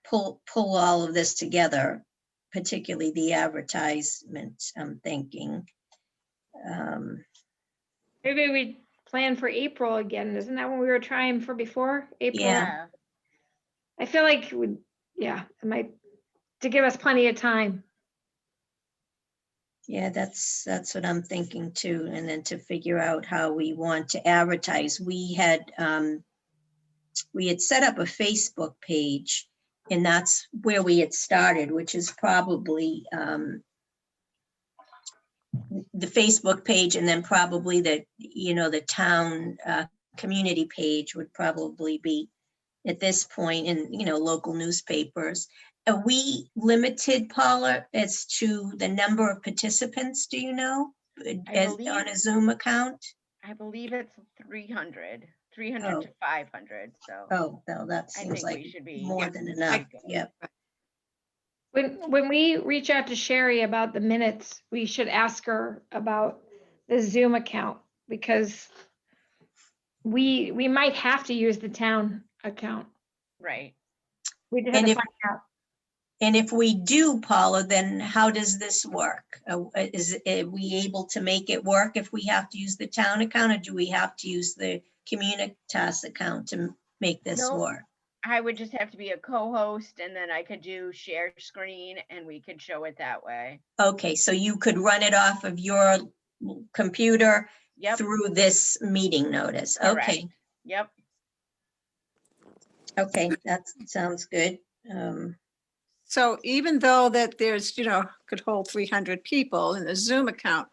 pull all of this together, particularly the advertisement, I'm thinking. Maybe we plan for April again. Isn't that what we were trying for before? April? Yeah. I feel like, it might, to give us plenty of time. Yeah, that's what I'm thinking too. And then to figure out how we want to advertise. We had set up a Facebook page, and that's where we had started, which is probably the Facebook page, and then probably the town community page would probably be at this point in, local newspapers. Are we limited, Paula, as to the number of participants, do you know? On a Zoom account? I believe it's 300 Oh. to 500, so. Oh, well, that I seems think we like should be- more yeah, than enough. Yep. When we reach out to Sherry about the minutes, we should ask her about the Zoom account, because we might have to use the town account. Right. We just have And to if- find out. And if we do, Paula, then how does this work? Are we able to make it work if we have to use the town account, or do we have to use the Communitas account to make this No. work? I would just have to be a co-host, and then I could do share screen and we could show it that way. Okay, so you could run it off of your computer Yep, through this meeting notice. Correct. Okay, yep, okay, that sounds good. So even though that there's, could hold 300 people in the Zoom account,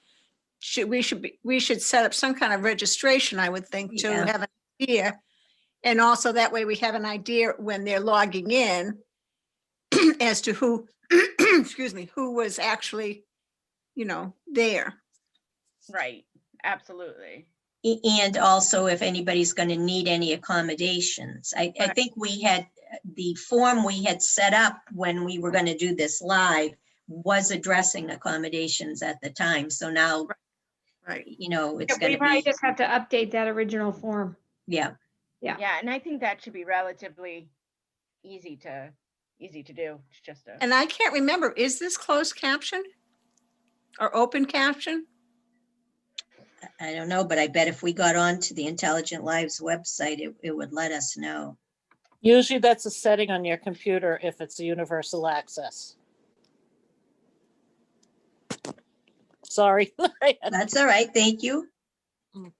we should set up some kind of registration, I would think, to Yeah. have an idea. And also that way we have an idea when they're logging in as to who, excuse me, who was actually, there. right, absolutely. And also if anybody's going to need any accommodations. I Right. think we had, the form we had set up when we were going to do this live was addressing accommodations at the time. So now, Right. it's We going to probably be, just have to update that original form. yeah. Yeah. Yeah, and I think that should be relatively easy to do. It's just a, And I can't remember, is this closed caption or open caption? I don't know, but I bet if we got onto the Intelligent Lives website, it would let us know. Usually that's a setting on your computer if it's a universal access. Sorry. That's all right, thank you. Mm.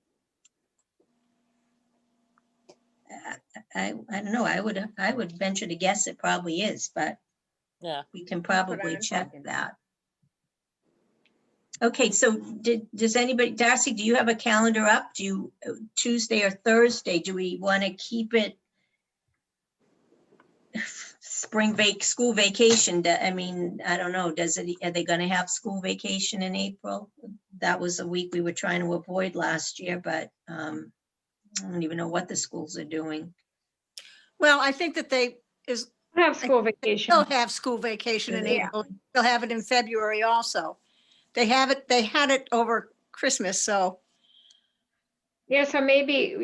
I don't know, I would venture to guess it probably is, but Yeah. we can put on probably a check second. that. Okay, so does anybody, Darcy, do you have a calendar up? Do you, Tuesday or Thursday, do we want to keep it school vacation? I mean, I don't know, are they going to have school vacation in April? That was a week we were trying to avoid last year, but I don't even know what the schools are doing. Well, I think that We have school vacation. they'll have school vacation in Yeah. April. They'll have it in February also. They had it over Christmas, so Yeah, so maybe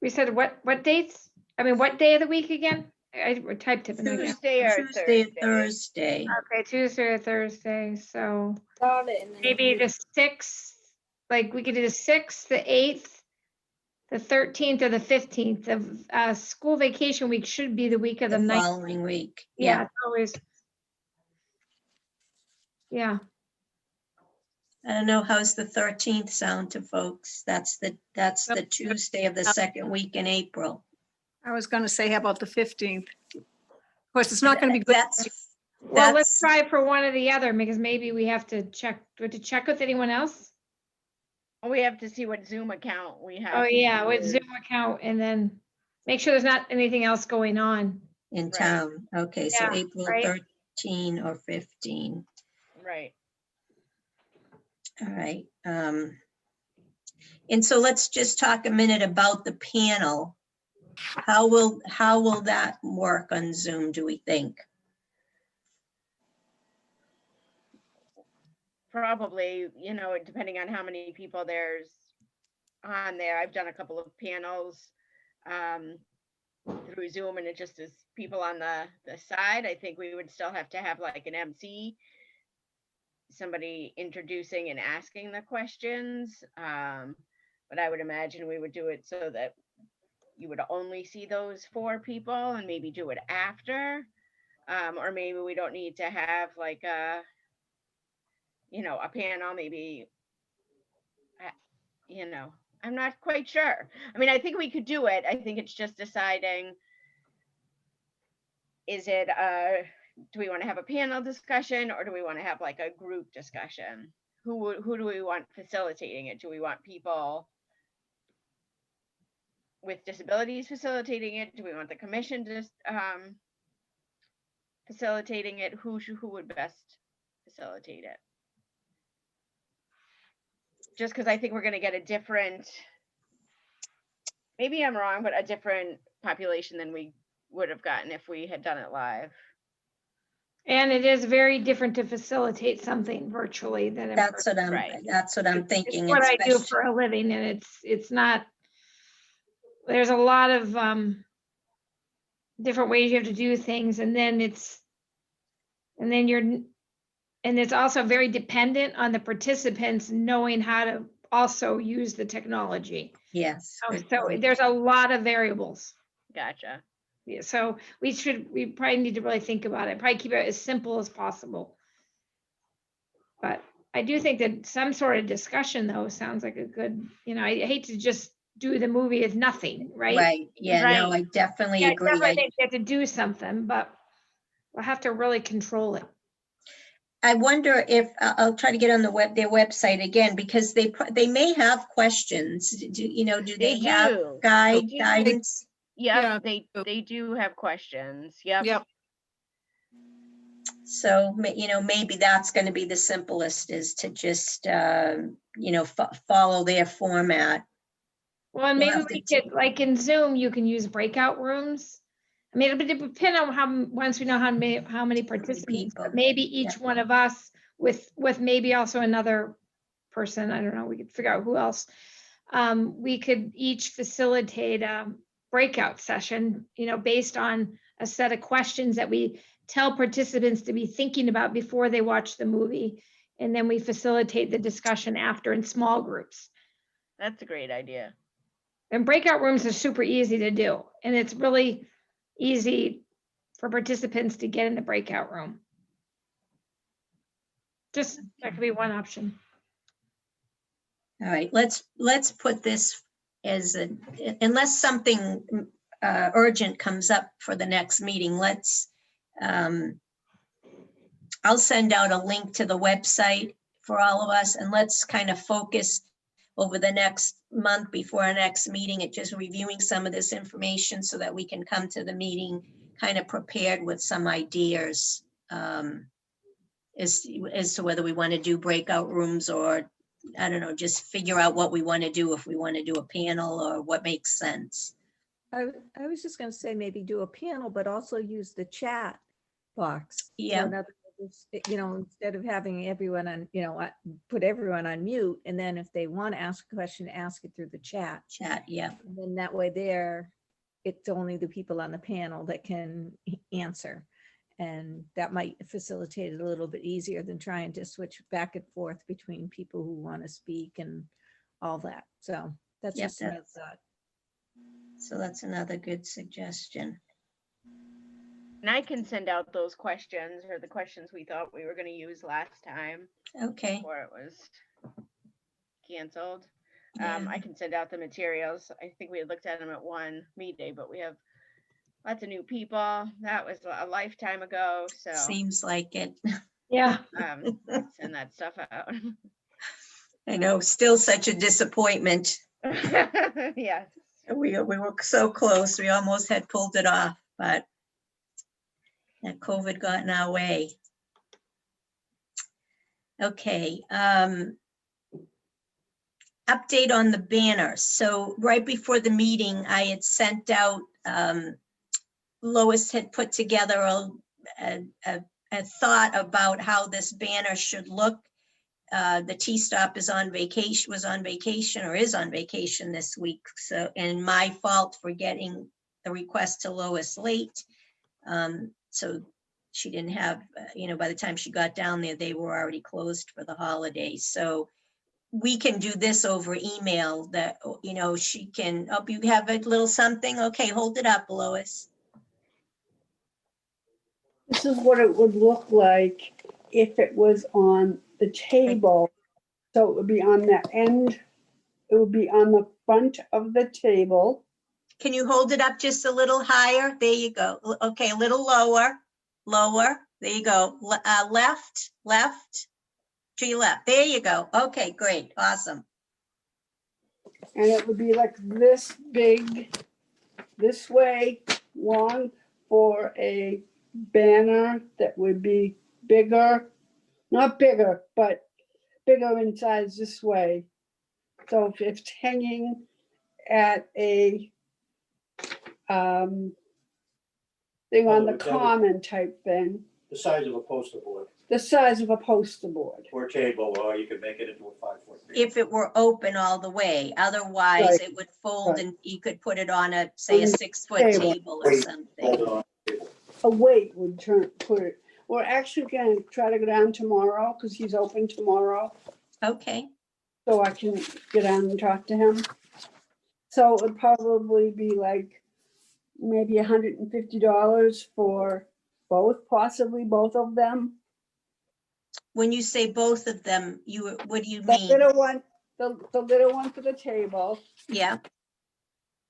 we said what dates? I mean, what day of the week again? I typed it. but I can't- Tuesday or Tuesday or Thursday. Thursday. Okay, Tuesday or Thursday, so maybe the 6th, like we could do the 6th, the 8th, the 13th or the 15th. The school vacation week should be the week of the The 9th. following week. Yeah, it's always. Yeah, I don't know, how's the 13th sound to folks? That's the Tuesday of the second week in April. I was going to say, how about the 15th? Of course, it's not going to be good. well, let's That's, try for one or the other, because maybe we have to check, to check with anyone else. We have to see what Zoom account we have. Oh, yeah, to with use. Zoom account, and then make sure there's not anything else going on. in Right. town. Okay, so Yeah, April right. 13 or 15. Right. All right. And so let's just talk a minute about the panel. How will that work on Zoom, do we think? probably, you know, depending on how many people there's on there. I've done a couple of panels through Zoom, and it just is people on the side. I think we would still have to have like an MC, somebody introducing and asking the questions. But I would imagine we would do it so that you would only see those 4 people and maybe do it after. Or maybe we don't need to have like a, you know, a panel, maybe, you know, I'm not quite sure. I mean, I think we could do it. I think it's just deciding, is it, do we want to have a panel discussion, or do we want to have like a group discussion? Who do we want facilitating it? Do we want people with disabilities facilitating it? Do we want the commission just facilitating it? Who would best facilitate it? Just because I think we're going to get a different, maybe I'm wrong, but a different population than we would have gotten if we had done it live. And it is very different to facilitate something virtually than in That's person. what I'm, Right. that's what I'm It's thinking. what I do especially- for a living, and it's not, there's a lot of different ways you have to do things, and then it's also very dependent on the participants knowing how to also use the technology. Yes. good So point. there's a lot of variables. Gotcha. Yeah, so we probably need to really think about it, probably keep it as simple as possible. But I do think that some sort of discussion though sounds like a good, you know, I hate to just do the movie as nothing, right? Right, yeah, no, I definitely Yeah, I agree. definitely think they have to do something, but we'll have to really control it. I wonder if, I'll try to get on their website again, because they may have questions. Do they have do. guidance? Yeah, Yeah. they do have questions. Yep. Yep. So, maybe that's going to be the simplest, is to just, follow their format. Well, and We'll maybe have we to could, like in Zoom, you can use breakout rooms. I mean, it'll depend on once we know how many participants, but people, maybe each one of us with maybe also another person, I don't know, we could figure out who else. We could each facilitate a breakout session, based on a set of questions that we tell participants to be thinking about before they watch the movie. And then we facilitate the discussion after in small groups. That's a great idea. And breakout rooms are super easy to do. And it's really easy for participants to get in the breakout room. Just, that could be one option. All right, let's put this as unless something urgent comes up for the next meeting, I'll send out a link to the website for all of us, and let's kind of focus over the next month before our next meeting at just reviewing some of this information so that we can come to the meeting kind of prepared with some ideas as to whether we want to do breakout rooms, or I don't know, just figure out what we want to do, if we want to do a panel or what makes sense. I was just going to say maybe do a panel, but also use the chat box. So Yeah. in other words, instead of having everyone on, put everyone on mute, and then if they want to ask a question, ask it through the chat. Yeah. And then that way it's only the people on the panel that can answer. And that might facilitate it a little bit easier than trying to switch back and forth between people who want to speak and all that. So that's Yep, just my thought. So that's another good suggestion. And I can send out those questions, or the questions we thought we were going to use last time Okay. before it was canceled. Yeah. I can send out the materials. I think we had looked at them at one meeting, but we have lots of new people. That was a lifetime ago. So Seems like it. Yeah. send that stuff out. I know, still such a disappointment. Yes. We were so close. We almost had pulled it off, but that COVID got in our way. Okay. Update on the banner. So right before the meeting, I had sent out, Lois had put together a thought about how this banner should look. the T-Stop is on vacation, was on vacation or is on vacation this week. So, and my fault for getting the request to Lois late. So she didn't have, by the time she got down there, they were already closed for the holidays. So we can do this over email that, she can, oh, you have a little something? Okay, hold it up, Lois. This is what it would look like if it was on the table. So it would be on the end, it would be on the front of the table. Can you hold it up just a little higher? There you go. Okay, a little lower, lower. There you go. Left, left, to your left. There you go. Okay, great, awesome. And it would be like this big, this way, long for a banner that would be bigger, not bigger, but bigger in size this way. So if it's hanging at a thing on the common type thing, The size of a poster board the size of a poster board. or table, or you could make it into a 5-foot. If it were open all the way, otherwise Right, it would fold right. and you could put it on a, say, a On the 6-foot table. table or Hold something. it on the table. A weight would put it. We're actually gonna try to go down tomorrow because he's open tomorrow, Okay, so I can get down and talk to him. So it would probably be like maybe $150 for both, possibly both of them. when you say both of them, what do you The mean? little one, the little one for the table, Yeah,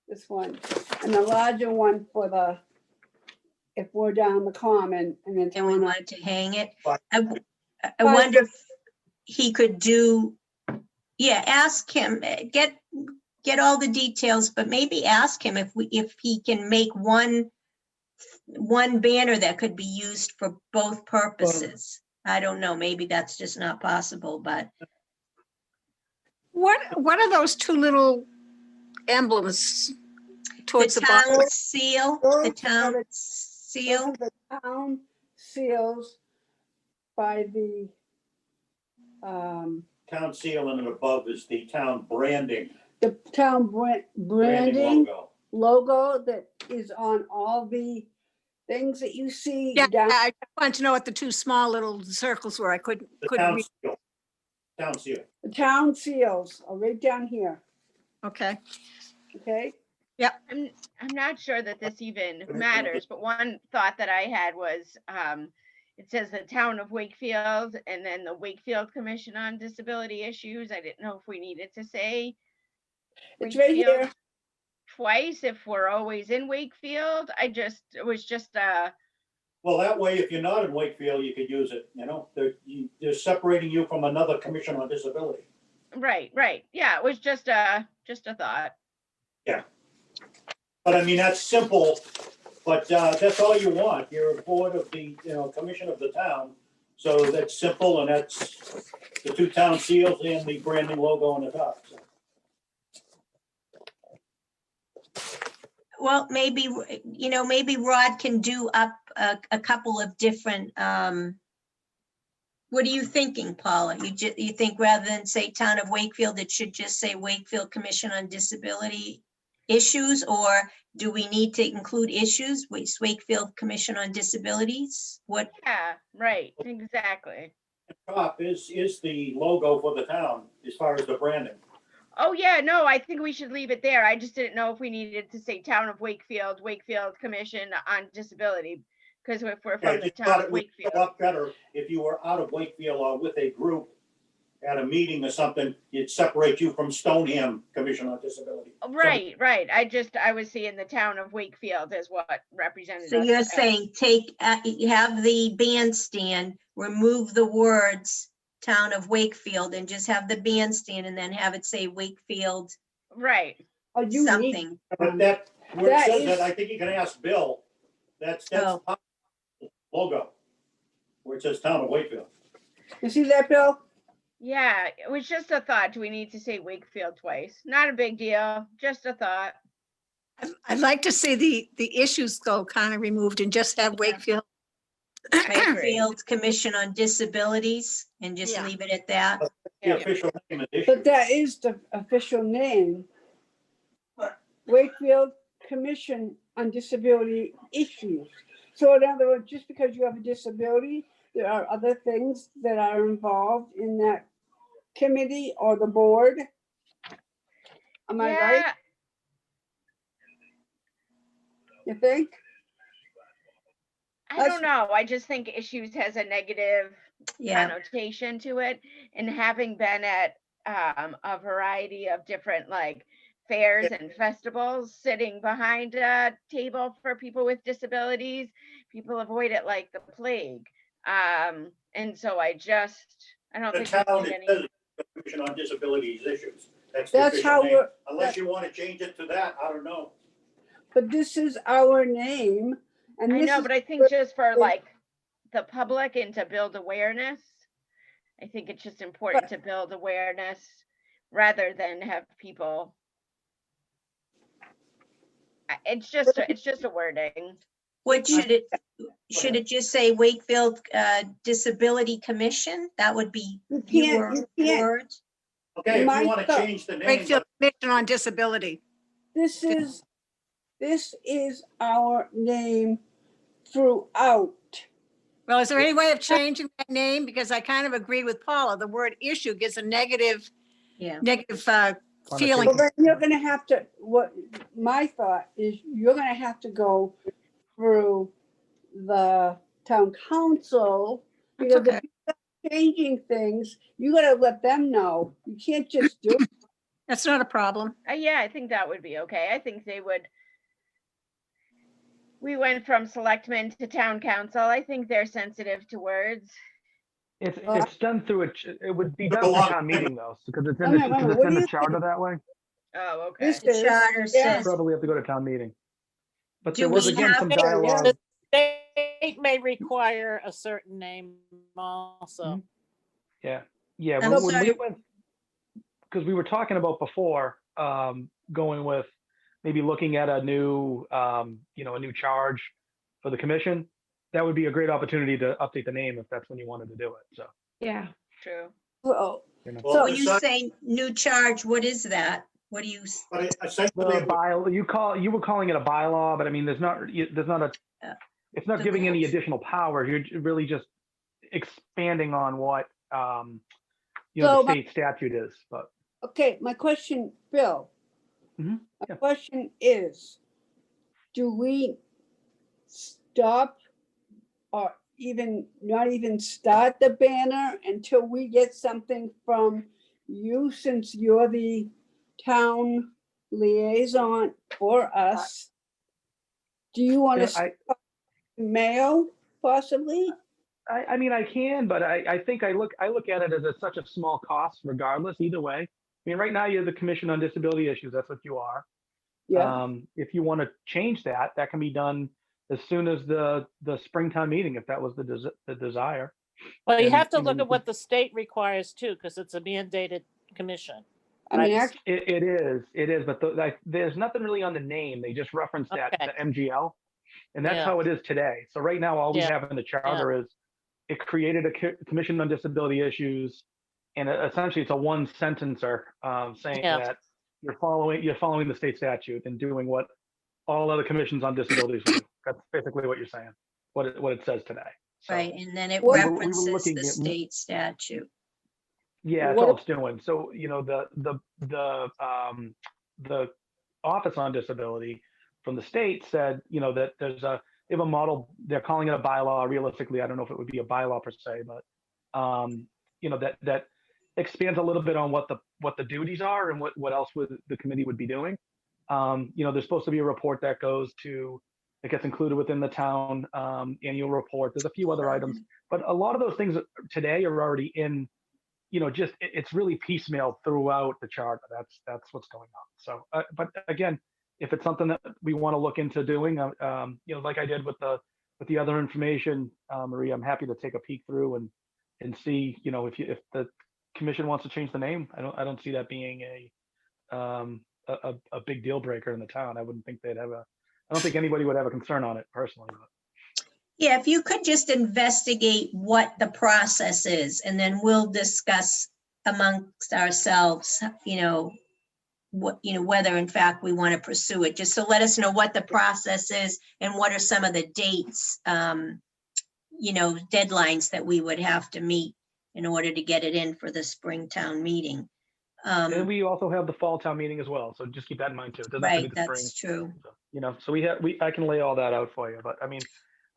this one, and the larger one for the, if we're down the common and it's. and we on a- wanted to hang it. Fine. I wonder if he could do, yeah, ask him, get all the details, but maybe ask him if he can make one banner that could be used for both purposes. I don't know, maybe that's just not possible, but What are those two little emblems the towards the bottom? town seal, the Those are town the- seal, Those are the town seals by the, Town seal, and then above is the town branding town branding logo. logo that is on all the things that you see Yeah, down. I wanted to know what the two small little circles were. I couldn't The town read. seal. Town seal. The town seals are right down here, Okay, okay? I'm not sure that this even matters, but one thought that I had was, it says the town of Wakefield and then the Wakefield Commission on Disability Issues. I didn't know if we needed to say It's right Wakefield here. twice if we're always in Wakefield. It was just, Well, that way, if you're not in Wakefield, you could use it, they're separating you from another commission on disability. right. Yeah, it was just a thought. But I mean, that's simple, but that's all you want. You're a board of the, commission of the town. So that's simple, and that's the two town seals and the branding logo on the top. So. well, maybe, maybe Rod can do up a couple of different, what are you thinking, Paula? You think rather than say Town of Wakefield, it should just say Wakefield Commission on Disability Issues? Or do we need to include issues, Wakefield Commission on Disabilities? What, Yeah, right, exactly. Top is the logo for the town as far as the branding. Oh, yeah, no, I think we should leave it there. I just didn't know if we needed to say Town of Wakefield, Wakefield Commission on Disability, because if we're Yeah, from the just thought town it of would be Wakefield. a lot better if you were out of Wakefield or with a group at a meeting or something, it'd separate you from Stoneham Commission on Disability. Right. I was seeing the town of Wakefield as what represented so us. you're saying you have the bandstand, remove the words Town of Wakefield and just have the bandstand and then have it say Wakefield Right, Oh, you need, something. But that, where it That says is- that, I think you can ask Bill, that's Oh. the logo, where it says Town of Wakefield. you see that, Bill? yeah, it was just a thought. Do we need to say Wakefield twice? Not a big deal, just a thought. I'd like to see the issues go kind of removed and just have Wakefield agree. Wakefield Commission on Disabilities, and just Yeah. leave it at that. The Yeah. official name of the But issue. that is the official name. Wakefield Commission on Disability Issues. So in other words, just because you have a disability, there are other things that are involved in that committee or the board. Am I right? Yeah, You think? I don't know. I just think issues has a negative Yeah, connotation to it, and having been at a variety of different like fairs and festivals, sitting behind a table for people with disabilities, people avoid it like the plague. And so I don't The think we town, need it any. says the Commission on Disabilities Issues. That's the That's official how name. we're, Unless you want to change it to that, I don't know. but this is our name. And I this know, is but I think just for like the public and to build awareness, I think it's just important to build awareness rather than have people. It's just a wording. what should it just say Wakefield Disability Commission? That would be you fewer can't, words. Okay, if My you want to thought- change the name, Wakefield Commission on Disability. this is our name throughout. Well, is there any way of changing that name? Because I kind of agree with Paula. The word issue gives a negative Yeah, feeling. Well, then you're gonna have to, what, my thought is you're gonna have to go through the town council. That's Because okay. if you're changing things, you gotta let them know. You can't just do it. That's not a problem. Yeah, I think that would be okay. I think they would. We went from selectmen to town council. I think they're sensitive to words. It's done through it would be There's done a through lot of town meeting though, because it's Wait a minute, because it's what in do the you charter think? that way. Oh, okay. This the is, charter yeah. says, Probably have to go to town meeting. But Do there was we again have some it? dialogue. The state may require a certain name also. Yeah, yeah. I'm When sorry. we went, because we were talking about before, going with maybe looking at a new, a new charge for the commission. That would be a great opportunity to update the name if that's when you wanted to do it. So, Yeah. True. Well, well, when you say new charge, what is that? What do you, but essentially, you were calling it a bylaw, but I mean, there's not a, it's not the giving any goals. additional power. You're really just expanding on what, So the my- state statute is, but. okay, my question, Bill. Mhm, My yeah. question is, do we stop or not even start the banner until we get something from you, since you're the town liaison for us? Do you want Yeah, to mail possibly? I mean, I can, but I think I look at it as such a small cost regardless, either way. I mean, right now you're the Commission on Disability Issues. That's what you are. Yeah, If you want to change that, that can be done as soon as the springtime meeting, if that was the desire. Well, you And, have to you know, look you at what the state requires too, because it's a mandated commission. I mean, Right. actually, It is, but there's nothing really on the name. They just reference that Okay. the MGL, and that's Yeah. how it is today. So right now, all we Yeah. have in the charter is it created a Commission on Disability Issues, and essentially it's a one sentencer saying Yeah. that you're following the state statute and doing what all other commissions on disabilities do. That's basically what you're saying. What it says today. So, right, and then it We were references looking the at- state statute. yeah, it's What all it's doing. So the Office on Disability from the state said that they have a model. They're calling it a bylaw. Realistically, I don't know if it would be a bylaw per se, but that expands a little bit on what the duties are and what else the committee would be doing. There's supposed to be a report that gets included within the town annual report. There's a few other items, but a lot of those things today are already in. It's really piecemeal throughout the charter. That's what's going on. So, but again, if it's something that we want to look into doing, like I did with the other information, Maria, I'm happy to take a peek through and see, if the commission wants to change the name. I don't see that being a big deal breaker in the town. I don't think anybody would have a concern on it personally. But. Yeah, if you could just investigate what the process is, and then we'll discuss amongst ourselves, what, whether in fact we want to pursue it. Just so let us know what the process is and what are some of the dates, deadlines that we would have to meet in order to get it in for the Springtown meeting. And we also have the fall town meeting as well, so just keep that in mind too. It doesn't have to be Right, the spring. that's true. So I can lay all that out for you, but I mean,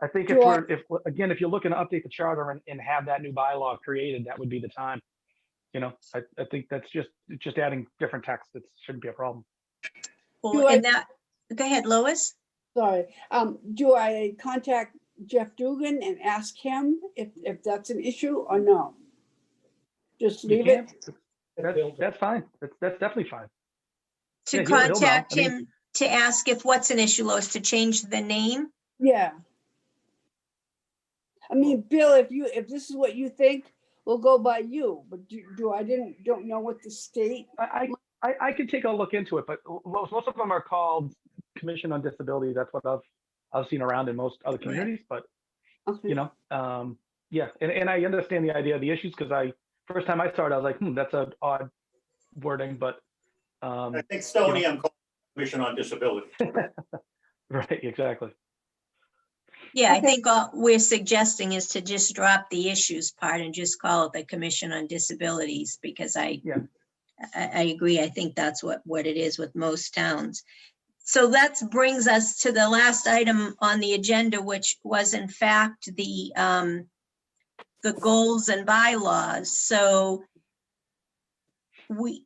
I think Do I- if you're looking to update the charter and have that new bylaw created, that would be the time. I think that's just adding different text. It shouldn't be a problem. Well, Do I- and that, go ahead, Lois. Sorry, do I contact Jeff Dugan and ask him if that's an issue or no? Just You leave it? That's fine. That's definitely fine. To Yeah, he'll know. contact I mean- him to ask if what's an issue, Lois, to change the name? Yeah. I mean, Bill, if this is what you think, we'll go by you, but don't know what the state. I can take a look into it, but most of them are called Commission on Disability. That's what I've seen around in most other communities, but Okay. yeah, and I understand the idea of the issues because first time I saw it, I was like, that's an odd wording, but I think Stoney, I'm calling Commission on Disability. right, exactly. Yeah, I Okay. think all we're suggesting is to just drop the issues part and just call it the Commission on Disabilities, because I agree. I think that's what it is with most towns. So that brings us to the last item on the agenda, which was in fact the goals and bylaws. So we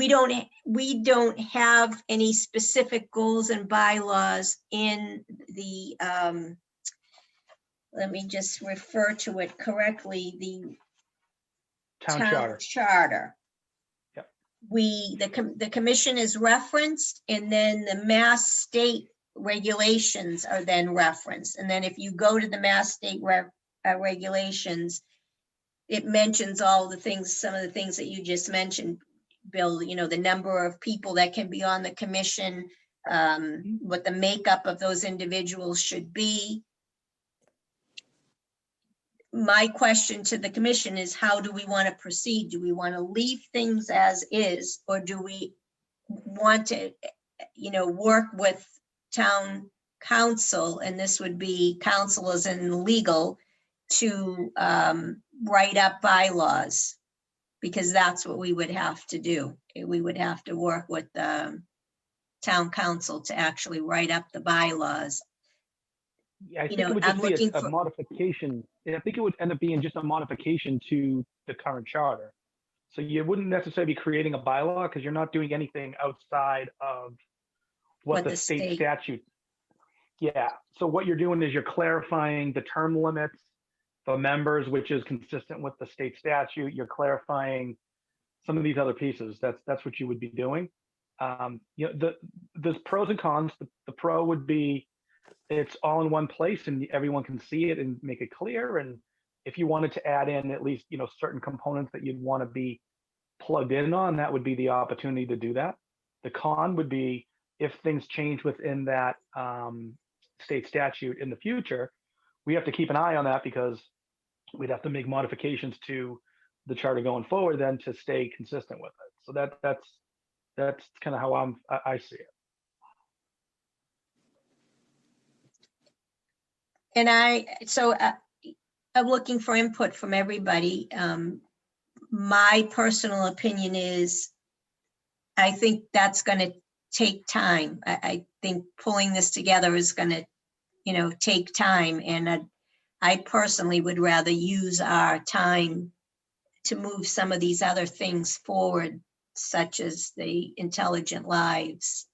don't have any specific goals and bylaws in the let me just refer to it correctly, the Town town charter. charter. Yep. The commission is referenced, and then the Mass state regulations are then referenced. And then if you go to the Mass state regulations, it mentions all the things, some of the things that you just mentioned, Bill, the number of people that can be on the commission, what the makeup of those individuals should be. My question to the commission is, how do we want to proceed? Do we want to leave things as is, or do we want to, work with town council, and this would be council as in legal, to write up bylaws? Because that's what we would have to do. We would have to work with the town council to actually write up the bylaws. Yeah, I think it would just I'm be looking a for, modification. I think it would end up being just a modification to the current charter. So you wouldn't necessarily be creating a bylaw because you're not doing anything outside of what the state statute. Yeah. So what you're doing is you're clarifying the term limits, the members, which is consistent with the state statute. You're clarifying some of these other pieces. That's what you would be doing. There's pros and cons. The pro would be it's all in one place and everyone can see it and make it clear. And if you wanted to add in at least, certain components that you'd want to be plugged in on, that would be the opportunity to do that. The con would be if things change within that state statute in the future, we have to keep an eye on that because we'd have to make modifications to the charter going forward then to stay consistent with it. So that's kind of how I see it. and I'm looking for input from everybody. My personal opinion is, I think that's going to take time. I think pulling this together is going to, take time. And I personally would rather use our time to move some of these other things forward, such as the intelligent lives.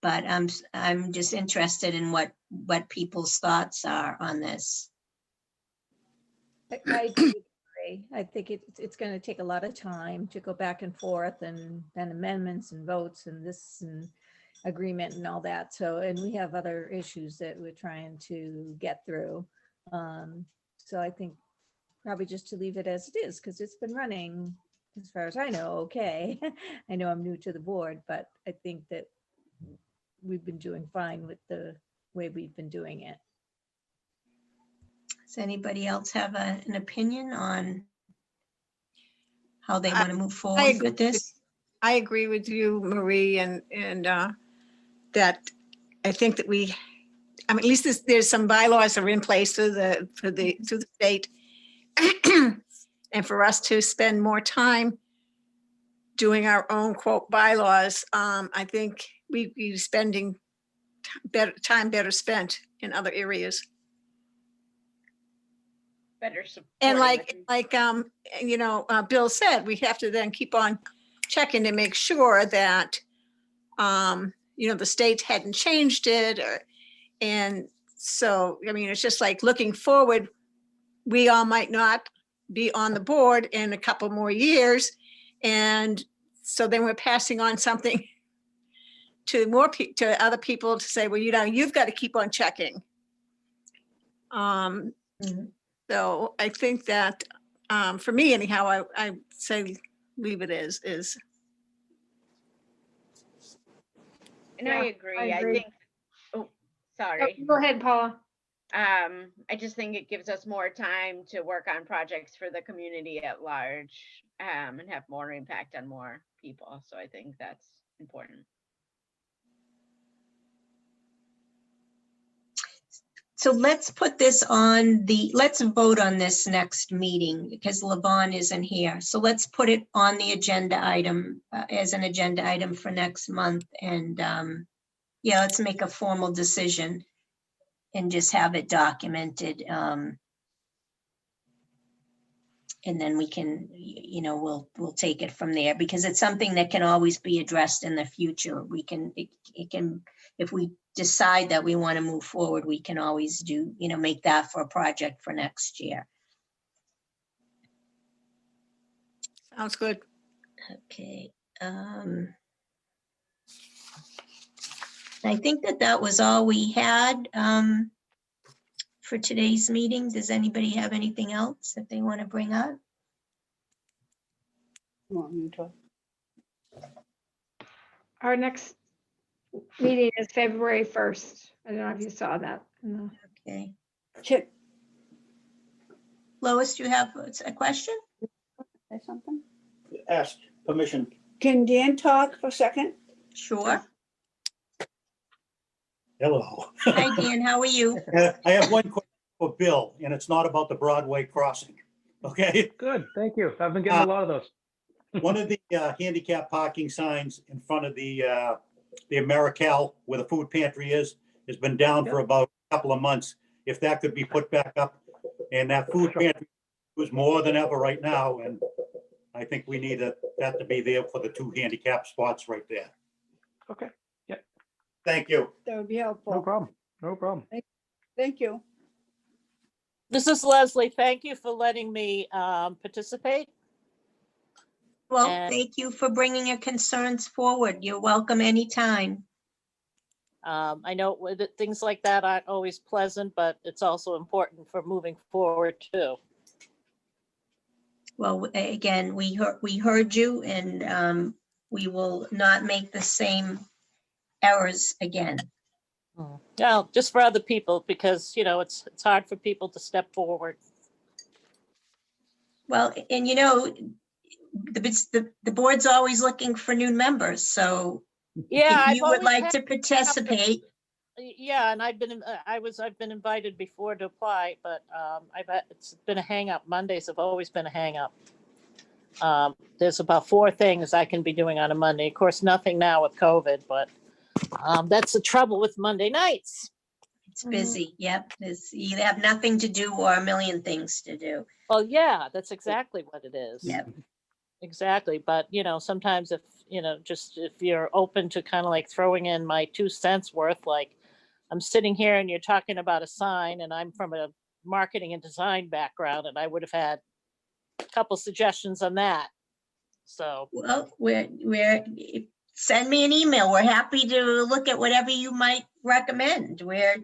But I'm just interested in what people's thoughts are on this. I do agree. I think it's going to take a lot of time to go back and forth and then amendments and votes and this and agreement and all that. So, and we have other issues that we're trying to get through. So I think probably just to leave it as it is, because it's been running, as far as I know, okay. I know I'm new to the board, but I think that we've been doing fine with way we've been doing it. Does anybody else have an opinion on how they want to move forward agree with this? I agree with you, Marie, and that I think that at least there's some bylaws that are in place through the state. And for us to spend more time doing our own quote bylaws, I think we'd be spending better spent in other areas. Better support. And Bill said, we have to then keep on checking to make sure that, the state hadn't changed it and so, it's just like looking forward, we all might not be on the board in a couple more years. And so then we're passing on something to to other people to say, well, you've got to keep on checking. So I think that, for me anyhow, I say leave it as is. And Yeah, I agree. I I agree. think, oh, sorry. Go ahead, Paula. I just think it gives us more time to work on projects for the community at large, and have more impact on more people. So I think that's important. So let's put this on let's vote on this next meeting because Levon isn't here. So let's put it on the agenda item, as an agenda item for next month. And yeah, let's make a formal decision and just have it documented. And then we can, we'll take it from there because it's something that can always be addressed in the future. It can, if we decide that we want to move forward, we can always do, make that for a project for next year. Sounds good. Okay. I think that was all we had for today's meeting. Does anybody have anything else that they want to bring up? You want me to talk? Our next meeting is February 1st. I don't know if you saw that. No. Okay. Can Lois, do you have a question? I say something? Ask permission. Can Dan talk for a second? Sure. Hello. Hi, Dan, how are you? I have one question for Bill, and it's not about the Broadway crossing. Okay? Good, thank you. I've been getting a lot of those. One of the handicap parking signs in front of the AmeriCal where the food pantry is, has been down for about a couple of months. If that could be put back up, and that food pantry is more than ever right now, and I think we need that to be there for the 2 handicap spots right there. Okay, Thank you. That would be helpful. no problem, no problem. Thank you. This is Leslie. Thank you for letting me participate. Well, And- thank you for bringing your concerns forward. You're welcome anytime. I know things like that aren't always pleasant, but it's also important for moving forward too. Well, again, we heard you and we will not make the same errors again. Well, just for other people, because, it's hard for people to step forward. Well, and the board's always looking for new members, so Yeah. if you would like to participate, Yeah, and I've been invited before to apply, but it's been a hang up. Mondays have always been a hang up. There's about 4 things I can be doing on a Monday. Of course, nothing now with COVID, but that's the trouble with Monday nights. it's busy. Yep, you either have nothing to do or a million things to do. Well, yeah, that's exactly what it is. Yep. Exactly. But, sometimes if you're open to kind of like throwing in my 2 cents worth, like I'm sitting here and you're talking about a sign and I'm from a marketing and design background and I would have had a couple suggestions on that. So, Well, send me an email. We're happy to look at whatever you might recommend. Like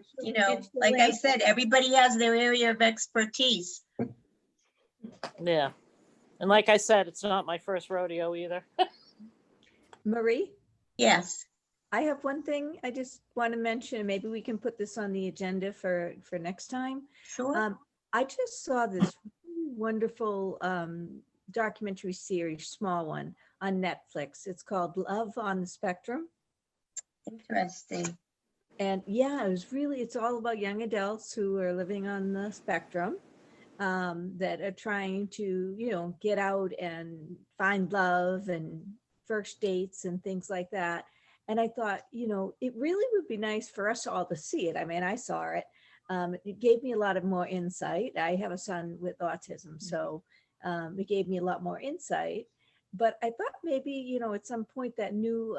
I said, everybody has their area of expertise. yeah. And like I said, it's not my first rodeo either. Marie, Yes. I have one thing I just want to mention. Maybe we can put this on the agenda for next time. Sure. I just saw this really wonderful documentary series, small one, on Netflix. It's called Love on the Spectrum. Interesting. And yeah, it's all about young adults who are living on the spectrum, that are trying to, get out and find love and first dates and things like that. And I thought, it really would be nice for us all to see it. I mean, I saw it. It gave me a lot of more insight. I have a son with autism, so it gave me a lot more insight. But I thought maybe, at some point that new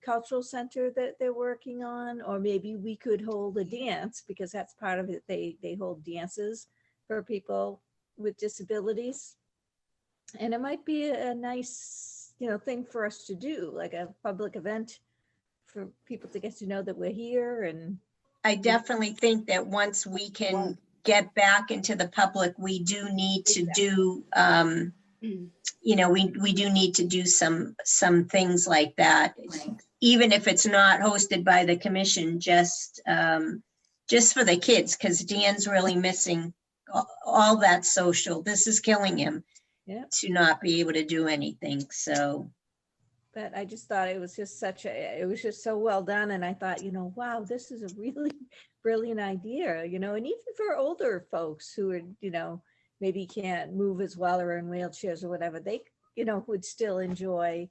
cultural center that they're working on, or maybe we could hold a dance, because that's part of it. They hold dances for people with disabilities. And it might be a nice, thing for us to do, like a public event for people to get to know that we're here. And I definitely think that once we can get back into the public, we do need to do, we do need to do some things like that, even if it's not hosted by the commission, just for the kids, because Dan's really missing all that social. This is killing him to not be able to do anything. So. But I just thought it was just it was just so well done. And I thought, wow, this is a really brilliant idea, and even for older folks who are, maybe can't move as well or in wheelchairs or whatever, they, would still enjoy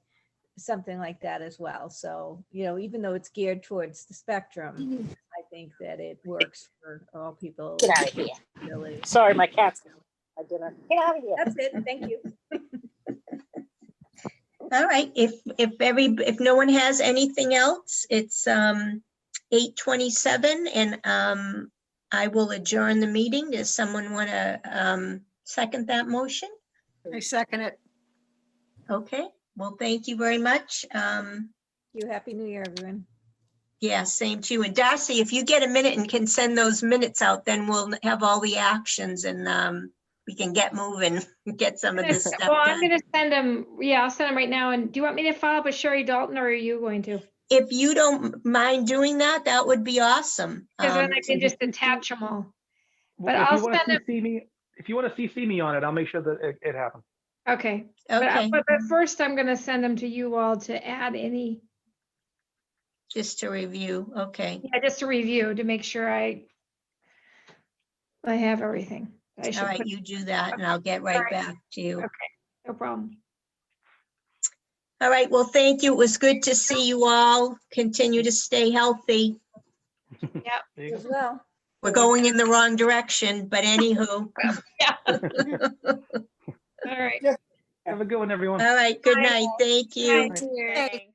something like that as well. So, even though it's geared towards the spectrum, I think that it works for all people. Get out of here. Really. Sorry, my cat's my dinner. Get out of here. That's it. Thank you. All right, if no one has anything else, it's 8:27, and I will adjourn the meeting. Does someone want to second that motion? I second it. Okay, well, thank you very much. Happy New Year, everyone. Yeah, same to you. And Darcy, if you get a minute and can send those minutes out, then we'll have all the actions, and we can get moving, get some of this stuff Well, I'm done. going to send them. Yeah, I'll send them right now. And do you want me to follow up with Sherry Dalton, or are you going to? If you don't mind doing that, that would be awesome. Because then I can just attach them all. But If I'll you want send to CC me, if you want to CC me on it, I'll make sure that it happens. Okay. Okay, But first, I'm going to send them to you all to add any. just to review, okay. Yeah, just to review to make sure I have everything. I should All right, put, you do that and I'll get right All right. back to you. Okay. No problem. All right, well, thank you. It was good to see you all. Continue to stay healthy. There you As go. well. We're going in the wrong direction, but anywho. Yeah. All right. Have a good one, everyone. All right, good night. Thank you. Bye. Hey.